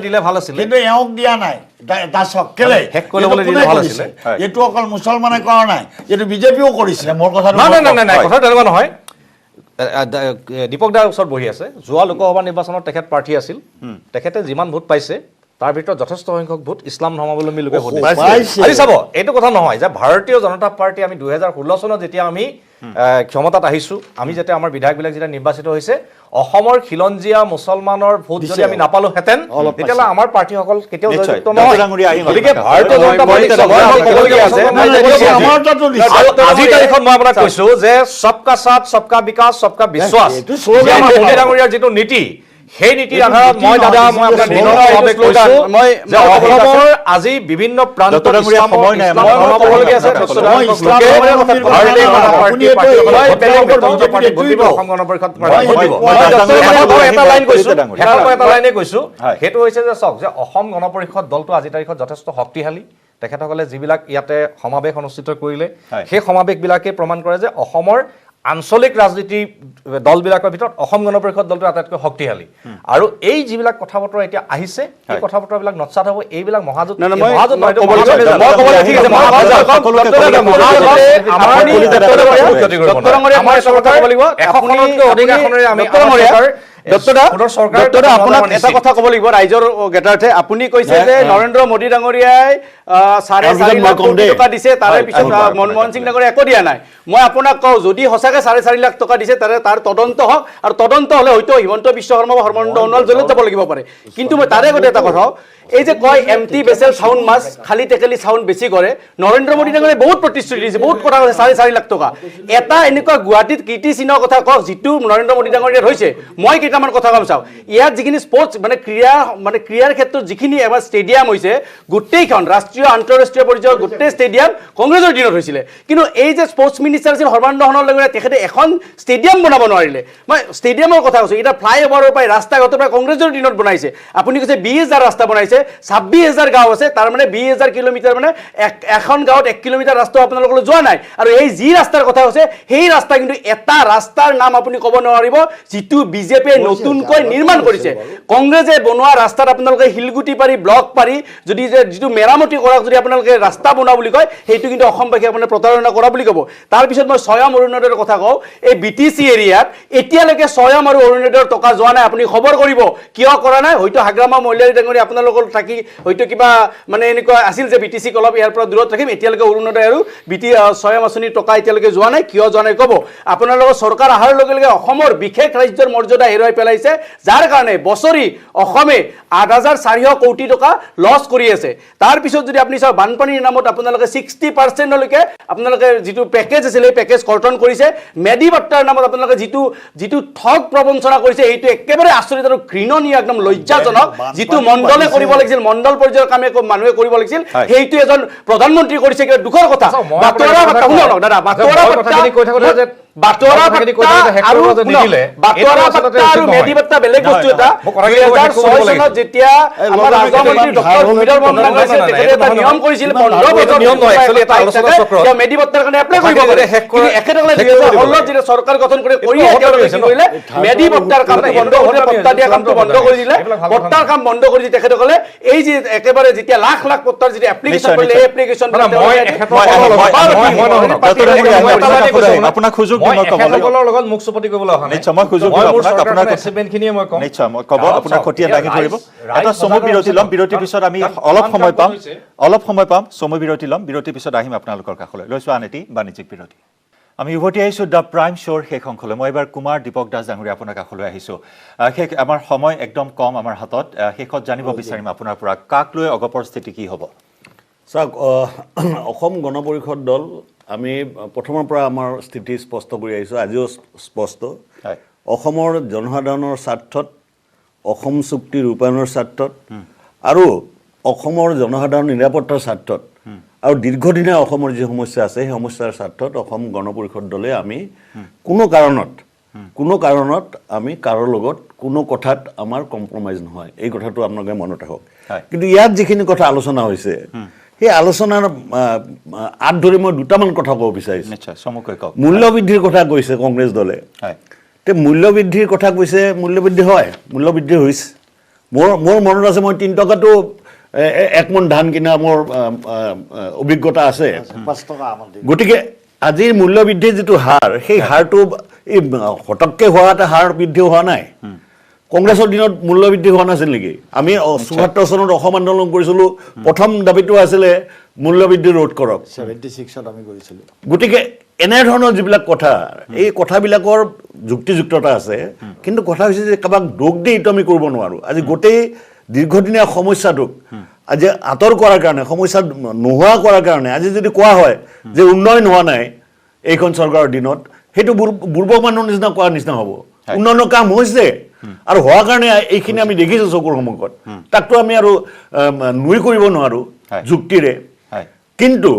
দিলে ভাল আছিল, কিন্তু এওঁক দিয়া নাই। দাসক কেলে এইটো অকল মুছলমানে কৰা নাই, এইটো বিজেপিও কৰিছিলে। মোৰ কথা তেনেকুৱা নহয়। দীপক দাৰ ওচৰত বহি আছে, যোৱা লোকসভা নিৰ্বাচনত তেখেত প্ৰাৰ্থী আছিল, তেখেতে যিমান ভোট পাইছে তাৰ ভিতৰত যথেষ্ট সংখ্যক ভোট ইছলাম ধৰ্মাৱলম্বী লোকে ভোট পাইছে। আজি চাব, এইটো কথা নহয় যে ভাৰতীয় জনতা পাৰ্টী আমি 2016 চনত যেতিয়া আমি ক্ষমতাত আহিছোঁ, আমি যেতিয়া আমাৰ বিধায়কবিলাক যেতিয়া নিৰ্বাচিত হৈছে, অসমৰ খিলঞ্জীয়া মুছলমানৰ ভোট যদি আমি নাপালোহেঁতেন তেতিয়াহ'লে আমাৰ পাৰ্টীসকল কেতিয়াও জয়যুক্ত নহয়। গতিকে ভাৰতীয় জনতা পাৰ্টীক ক'বলগীয়া আছে, আজিৰ তাৰিখত মই আপোনাক কৈছোঁ যে সবকা সাথ সবকা বিকাশ সবকা বিশ্বাস, মোদী ডাঙৰীয়াৰ যিটো নীতি, সেই নীতিৰ আধাৰত মই আপোনাক বিনম্ৰভাৱে কৈছোঁ যে অসমৰ আজি বিভিন্ন প্ৰান্তত সেইটো হৈছে যে চাওক যে অসম গণ পৰিষদ দলটো আজিৰ তাৰিখত যথেষ্ট শক্তিশালী। তেখেতসকলে যিবিলাক ইয়াতে সমাৱেশ অনুষ্ঠিত কৰিলে, সেই সমাৱেশবিলাকে প্ৰমাণ কৰে যে অসমৰ আঞ্চলিক ৰাজনীতি দলবিলাকৰ ভিতৰত অসম গণ পৰিষদ দলটো আটাইতকৈ শক্তিশালী। আৰু এই যিবিলাক কথা বতৰা এতিয়া আহিছে, এই কথা বতৰাবিলাক নৎসাত হ'ব, এইবিলাক মহাজোঁট আপোনাক এটা কথা ক'ব লাগিব ৰাইজৰ গেটাৰ্থে। আপুনি কৈছে যে নৰেন্দ্ৰ মোদী ডাঙৰীয়াই 4.5 লাখ কোটি টকা দিছে, তাৰে পিছত মনমোহন সিং ডাঙৰীয়াই একো দিয়া নাই। মই আপোনাক কওঁ, যদি সঁচাকৈ 4.5 লাখ টকা দিছে তাৰ তদন্ত হওক, আৰু তদন্ত হ'লে হয়তো হিমন্ত বিশ্ব শৰ্মা বা সৰ্বানন্দ সোণোৱাল জেলত যাব লাগিব পাৰে। কিন্তু মই তাৰে আগতে এটা কথা, এই যে কয় এমটি বেচেল চাউণ্ড মাছ, খালি টেকেলি চাউণ্ড বেছি কৰে, নৰেন্দ্ৰ মোদী ডাঙৰীয়াই বহুত প্ৰতিশ্ৰুতি দিছে, বহুত কথা কৈছে 4.5 লাখ টকা। এটা এনেকুৱা গুৱাহাটীত কীৰ্তিচিহ্নৰ কথা কওক যিটো নৰেন্দ্ৰ মোদী ডাঙৰীয়াৰ হৈছে। মই কেইটামান কথা কম চাওঁ, ইয়াত যিখিনি স্পৰ্টছ ক্ৰীড়াৰ ক্ষেত্ৰত যিখিনি এবাৰ ষ্টেডিয়াম হৈছে, গোটেইখন ৰাষ্ট্ৰীয় আন্তঃৰাষ্ট্ৰীয় পৰ্যায়ৰ গোটেই ষ্টেডিয়াম কংগ্ৰেছৰ দিনত হৈছিলে। কিন্তু এই যে স্পৰ্টছ মিনিষ্টাৰ আছিল সৰ্বানন্দ সোণোৱাল ডাঙৰীয়া, তেখেতে এখন ষ্টেডিয়াম বনাব নোৱাৰিলে। মই ষ্টেডিয়ামৰ কথা কৈছোঁ, এতিয়া ফ্লাইঅভাৰৰ পৰাই ৰাস্তা ঘাটৰ পৰা কংগ্ৰেছৰ দিনত বনাইছে। আপুনি কৈছে 20,000 ৰাস্তা বনাইছে, 26,000 গাঁও আছে, তাৰ মানে 20,000 কিলোমিটাৰ, মানে এখন গাঁৱত 1 কিলোমিটাৰ ৰাস্তা আপোনালোকলৈ যোৱা নাই। আৰু এই যি ৰাস্তাৰ কথা কৈছে, সেই ৰাস্তা কিন্তু এটা ৰাস্তাৰ নাম আপুনি ক'ব নোৱাৰিব যিটো বিজেপিয়ে নতুনকৈ নিৰ্মাণ কৰিছে। কংগ্ৰেছে বনোৱা ৰাস্তাত আপোনালোকে শিলগুটি পাৰি, ব্লক পাৰি যদি যিটো মেৰামতি কৰাক যদি আপোনালোকে ৰাস্তা বনোৱা বুলি কয়, সেইটো কিন্তু অসমবাসীয়ে আপোনাৰ প্ৰতাৰণা কৰা বুলি ক'ব। তাৰপিছত মই স্বয়ং অৰুণোদয়ৰ কথা কওঁ, এই BTC এৰিয়াত এতিয়ালৈকে স্বয়ং আৰু অৰুণোদয়ৰ টকা যোৱা নাই। আপুনি খবৰ কৰিব কিয় কৰা নাই। হয়তো হাগ্ৰামা মহিলাৰী ডাঙৰীয়া আপোনালোকৰ থাকি হয়তো কিবা মানে এনেকুৱা আছিল যে BTC অলপ ইয়াৰ পৰা দূৰত ৰাখিম, এতিয়ালৈকে অৰুণোদয় আৰু স্বয়ং আঁচনিৰ টকা এতিয়ালৈকে যোৱা নাই। কিয় যোৱা নাই ক'ব। আপোনালোকৰ চৰকাৰ অহাৰ লগে লগে অসমৰ বিশেষ ৰাজ্যৰ মৰ্যাদা হেৰুৱাই পেলাইছে, যাৰ কাৰণে বছৰি অসমে 8,400 কোটি টকা লছ কৰি আছে। তাৰপিছত যদি আপুনি চাওক, বানপানীৰ নামত আপোনালোকে 60%লৈকে আপোনালোকে যিটো পেকেজ আছিল সেই পেকেজ কৰ্তন কৰিছে। মেডি বাট্টাৰ নামত আপোনালোকে যিটো ঠগ প্ৰবঞ্চনা কৰিছে, সেইটো একেবাৰে আচৰিত আৰু ঘৃণনীয়, একদম লজ্জাজনক। যিটো মণ্ডলে কৰিব লাগিছিল, মণ্ডল পৰ্যায়ৰ কামে মানুহে কৰিব লাগিছিল, সেইটো এজন প্ৰধানমন্ত্ৰী কৰিছে। কিবা দুখৰ কথা। বাটুৱাৰা ভাত্তা শুনক দাদা, বাটুৱাৰা আৰু মেডি বাট্টা বেলেগ বস্তু এটা। 2006 চনত যেতিয়া আমাৰ ৰাজমন্ত্ৰী ডক্টৰ ভূমিধৰ বৰ্মন ডাঙৰীয়াই তেখেতে এটা নিয়ম কৰিছিল, 15 বছৰ মেডি বাট্টাৰ কাৰণে এপ্লাই কৰিব পাৰে। কিন্তু একেদৰে 2016 যেতিয়া চৰকাৰ গঠন কৰি কৰিলে মেডি বাট্টাৰ কামটো বন্ধ কৰি, পট্টা দিয়া কামটো বন্ধ কৰি দিলে। পট্টাৰ কাম বন্ধ কৰি দি তেখেতসকলে এই যে একেবাৰে যেতিয়া লাখ লাখ পট্টাৰ যেতিয়া এপ্লিকেশ্যন কৰিলে, এই এপ্লিকেশ্যন আপোনাক সুযোগ লগত মুখ চুপতি কৰিবলৈ অহা নাই। নিশ্চয় মই সুযোগ দিম আপোনাক, আপোনাৰ এছেমেণ্টখিনিয়ে মই ক'ম। নিশ্চয় মই ক'ব, আপোনাৰ খটিয়া দাঙি ধৰিব। এটা চমু বিৰতি ল'ম, বিৰতিৰ পিছত আমি অলপ সময় পাম, চমু বিৰতি ল'ম। বিৰতিৰ পিছত আহিম আপোনালোকৰ কাষলৈ। লৈছোঁ আন এটি বাণিজ্যিক বিৰতি। আমি উভতি আহিছোঁ দ্য প্ৰাইম শ্ব'ৰ শেষ অংশলৈ। মই এইবাৰ কুমাৰ দীপক দাস ডাঙৰীয়া আপোনাৰ কাষলৈ আহিছোঁ। আমাৰ সময় একদম কম আমাৰ হাতত। শেষত জানিব বিচাৰিম আপোনাৰ পৰা, কাক লৈ অগপৰ স্থিতি কি হ'ব? চাওক, অসম গণ পৰিষদ দল আমি প্ৰথমৰ পৰা আমাৰ স্থিতি স্পষ্ট কৰি আহিছোঁ, আজিও স্পষ্ট। অসমৰ জনসাধাৰণৰ স্বাৰ্থত, অসম চুক্তি ৰূপায়ণৰ স্বাৰ্থত আৰু অসমৰ জনসাধাৰণৰ নিৰাপত্তাৰ স্বাৰ্থত আৰু দীৰ্ঘদিনীয়া অসমৰ যি সমস্যা আছে, সেই সমস্যাৰ স্বাৰ্থত অসম গণ পৰিষদ দলে আমি কোনো কাৰণত আমি কাৰোৰ লগত কোনো কথাত আমাৰ কম্প্ৰমাইজ নহয়। এই কথাটো আপোনালোকে মনত ৰাখক। কিন্তু ইয়াত যিখিনি কথা আলোচনা হৈছে, সেই আলোচনাৰ আঁত ধৰি মই দুটামান কথা ক'ব বিচাৰিছোঁ। মূল্যবৃদ্ধিৰ কথা কৈছে কংগ্ৰেছ দলে। মূল্যবৃদ্ধিৰ কথা কৈছে, মূল্যবৃদ্ধি হয়, মূল্যবৃদ্ধি হৈছে। মোৰ মনত আছে, মই 3 টকাটো 1 মোন ধান কিনা মোৰ অভিজ্ঞতা আছে। গতিকে আজিৰ মূল্যবৃদ্ধিৰ যিটো হাৰ, সেই হাৰটো এই হঠাৎকৈ হোৱা এটা হাৰ বৃদ্ধি হোৱা নাই। কংগ্ৰেছৰ দিনত মূল্যবৃদ্ধি হোৱা নাছিল নেকি? আমি ৭৪ চনত অসম আন্দোলন কৰিছিলোঁ, প্ৰথম দাবীটো আছিলে মূল্যবৃদ্ধি ৰোধ কৰক। 76ত আমি কৰিছিলোঁ। গতিকে এনেধৰণৰ যিবিলাক কথা এই কথাবিলাকৰ যুক্তিযুক্ততা আছে কিন্তু কথা হৈছে যে কাৰোবাক দোষ দি এইটো আমি কৰিব নোৱাৰোঁ আজি গোটেই দীৰ্ঘদিনীয়া সমস্যাটোক আজি আঁতৰ কৰাৰ কাৰণে সমস্যা নোহোৱা কৰাৰ কাৰণে আজি যদি কোৱা হয় যে উন্নয়ন হোৱা নাই এইখন চৰকাৰৰ দিনত সেইটো বুৰ্বক মানুহৰ নিচিনা কোৱাৰ নিচিনা হ'ব উন্নয়নৰ কাম হৈছে আৰু হোৱাৰ কাৰণে এইখিনি আমি দেখিছোঁ চকুৰ সন্মুখত তাকতো আমি আৰু নুই কৰিব নোৱাৰোঁ যুক্তিৰে কিন্তু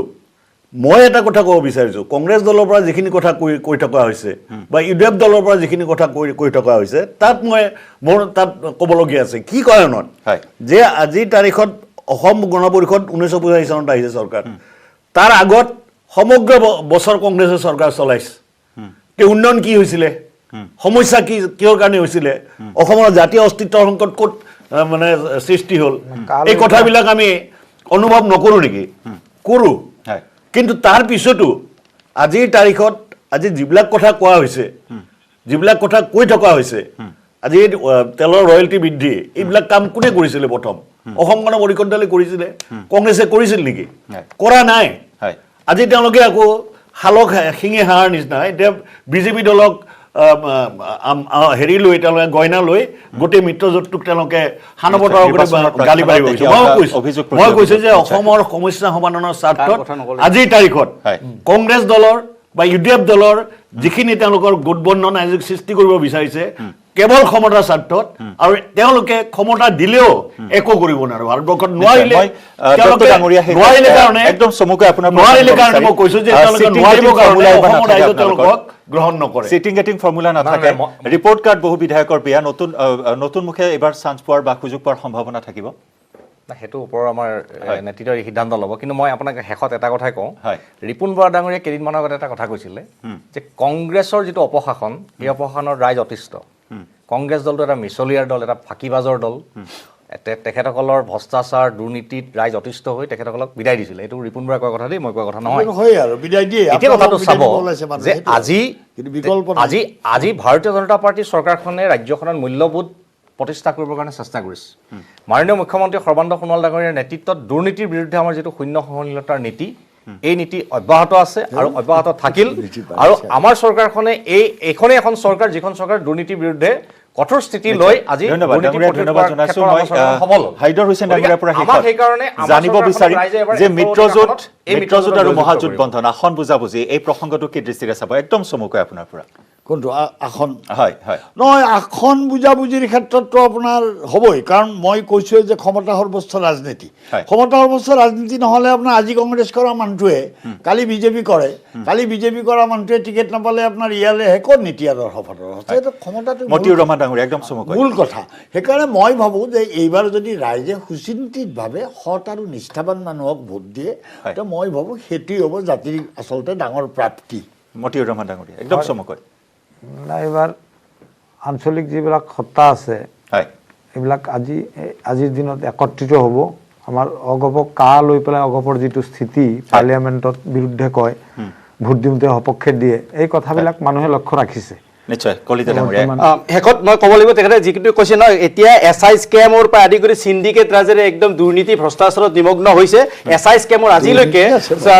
মই এটা কথা ক'ব বিচাৰিছোঁ কংগ্ৰেছ দলৰ পৰা যিখিনি কথা কৈ থকা হৈছে বা ইউডিএফ দলৰ পৰা যিখিনি কথা কৈ থকা হৈছে তাত মোৰ তাত ক'বলগীয়া আছে কি কাৰণত যে আজিৰ তাৰিখত অসম গণ পৰিষদ 1985 চনত আহিছে চৰকাৰ তাৰ আগত সমগ্ৰ বছৰ কংগ্ৰেছে চৰকাৰ চলাইছে উন্নয়ন কি হৈছিলে সমস্যা কি কিহৰ কাৰণে হৈছিলে অসমৰ জাতীয় অস্তিত্বৰ সংকট ক'ত মানে সৃষ্টি হ'ল এই কথাবিলাক আমি অনুভৱ নকৰোঁ নেকি কৰোঁ কিন্তু তাৰ পিছতো আজিৰ তাৰিখত আজি যিবিলাক কথা কোৱা হৈছে যিবিলাক কথা কৈ থকা হৈছে আজি তেলৰ ৰয়েলটি বৃদ্ধি এইবিলাক কাম কোনে কৰিছিলে প্ৰথম অসম গণ পৰিষদ দলে কৰিছিলে কংগ্ৰেছে কৰিছিল নেকি কৰা নাই আজি তেওঁলোকে আকৌ হালক শিঙে হাঁহৰ নিচিনা এতিয়া বিজেপি দলক হেৰি লৈ তেওঁলোকে গইনা লৈ গোটেই মিত্ৰজোঁটটোক তেওঁলোকে হানবতৰ গালি পাৰিব মই কৈছোঁ যে অসমৰ সমস্যা সমাধানৰ স্বাৰ্থত আজিৰ তাৰিখত কংগ্ৰেছ দলৰ বা ইউডিএফ দলৰ যিখিনি তেওঁলোকৰ গোটবন্ধন আজি সৃষ্টি কৰিব বিচাৰিছে কেৱল ক্ষমতাৰ স্বাৰ্থত আৰু তেওঁলোকে ক্ষমতা দিলেও একো কৰিব নোৱাৰে ভাৰতবৰ্ষত নোৱাৰিলে কাৰণে একদম চমুকৈ আপোনাৰ নোৱাৰিলে কাৰণে মই কৈছোঁ যে তেওঁলোকে নোৱাৰিব কাৰণে অসমৰ ৰাইজে তেওঁলোকক গ্ৰহণ নকৰে চিটিং গেটিং ফৰ্মুলা নাথাকে ৰিপৰ্ট কাৰ্ড বহু বিধায়কৰ বিয়া নতুন মুখে এইবাৰ চান্স পোৱাৰ বা সুযোগ পোৱাৰ সম্ভাৱনা থাকিব সেইটো ওপৰৰ আমাৰ নেতৃত্বৰ সিদ্ধান্ত ল'ব কিন্তু মই আপোনাক শেষত এটা কথাই কওঁ ৰিপুণ বৰা ডাঙৰীয়াই কেইদিনমানৰ আগতে এটা কথা কৈছিলে যে কংগ্ৰেছৰ যিটো অপশাসন এই অপশাসনৰ ৰাইজ অতিষ্ঠ কংগ্ৰেছ দলটো এটা মিছলীয়াৰ দল এটা ফাঁকিবাজৰ দল তেখেতসকলৰ ভ্ৰষ্টাচাৰ দুৰ্নীতিত ৰাইজ অতিষ্ঠ হৈ তেখেতসকলক বিদায় দিছিলে এইটো ৰিপুণ বৰাই কোৱা কথা দেই মই কোৱা কথা নহয় এতিয়া কথাটো চাব যে আজি ভাৰতীয় জনতা পাৰ্টীৰ চৰকাৰখনে ৰাজ্যখনত মূল্যবোধ প্ৰতিষ্ঠা কৰিবৰ কাৰণে চেষ্টা কৰিছে মাননীয় মুখ্যমন্ত্ৰী সৰ্বানন্দ সোণোৱাল ডাঙৰীয়াৰ নেতৃত্বত দুৰ্নীতিৰ বিৰুদ্ধে আমাৰ যিটো শূন্য সহনশীলতাৰ নীতি এই নীতি অব্যাহত আছে আৰু অব্যাহত থাকিল আৰু আমাৰ চৰকাৰখনে এইখনেই এখন চৰকাৰ যিখন চৰকাৰ দুৰ্নীতিৰ বিৰুদ্ধে কঠোৰ স্থিতি লৈ আজি হাইদৰ হুছেইন ডাঙৰীয়াৰ পৰা জানিব বিচাৰিম যে মিত্ৰজোঁট আৰু মহাজোঁট বন্ধন আসন বুজাবুজি এই প্ৰসংগটো কি দৃষ্টিৰে চাব একদম চমুকৈ আপোনাৰ পৰা কোনটো আসন হয় হয় নহয় আসন বুজাবুজিৰ ক্ষেত্ৰতো আপোনাৰ হ'বই কাৰণ মই কৈছোঁ যে ক্ষমতা সৰ্বোচ্চ ৰাজনীতি ক্ষমতা সৰ্বোচ্চ ৰাজনীতি নহ'লে আপোনাৰ আজি কংগ্ৰেছ কৰা মানুহটোৱে কালি বিজেপি কৰে কালি বিজেপি কৰা মানুহটোৱে টিকেট নাপালে আপোনাৰ ইয়ালৈ ক'ত নীতি আদৰ্শ ফাটৰ ক্ষমতাটো মতিউৰ ৰহমান ডাঙৰীয়া একদম চমুকৈ মূল কথা সেইকাৰণে মই ভাবোঁ যে এইবাৰ যদি ৰাইজে সুচিন্তিতভাৱে সৎ আৰু নিষ্ঠাবান মানুহক ভোট দিয়ে তো মই ভাবোঁ সেইটোৱেই হ'ব জাতিৰ আচলতে ডাঙৰ প্ৰাপ্তি মতিউৰ ৰহমান ডাঙৰীয়া একদম চমুকৈ এইবাৰ আঞ্চলিক যিবিলাক সত্তা আছে এইবিলাক আজিৰ দিনত একত্ৰিত হ'ব আমাৰ অগপক কা লৈ পেলাই অগপৰ যিটো স্থিতি পাৰ্লিয়ামেণ্টত বিৰুদ্ধে কয় ভোট দিওঁতে সপক্ষে দিয়ে এই কথাবিলাক মানুহে লক্ষ্য ৰাখিছে নিশ্চয় কলিতা ডাঙৰীয়া শেষত মই ক'ব লাগিব তেখেতে যিটো কৈছে নহয় এতিয়া SI স্কেমৰ পৰা আদি কৰি সিন্ডিকেট ৰাজেৰে একদম দুৰ্নীতি ভ্ৰষ্টাচাৰত নিমগ্ন হৈছে SI স্কেমৰ আজিলৈকে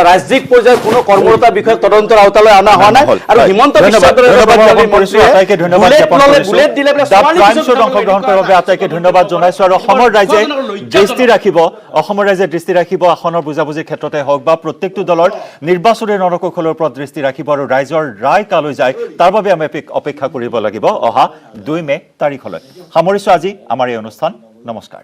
ৰাজ্যিক পৰ্যায়ত কোনো কৰ্মৰতা বিষয়ক তদন্তৰ আওতালৈ অনা হোৱা নাই আৰু হিমন্ত বিশ্ব অংশগ্ৰহণ কৰাৰ বাবে আটাইকে ধন্যবাদ জনাইছোঁ আৰু অসমৰ ৰাইজে দৃষ্টি ৰাখিব আসনৰ বুজাবুজিৰ ক্ষেত্ৰতে হওক বা প্ৰত্যেকটো দলৰ নিৰ্বাচনী নৰকৌশলৰ ওপৰত দৃষ্টি ৰাখিব আৰু ৰাইজৰ ৰায় কালৈ যায় তাৰ বাবে আমি অপেক্ষা কৰিব লাগিব অহা 2 মে তাৰিখলৈ সামৰিছোঁ আজি আমাৰ এই অনুষ্ঠান নমস্কাৰ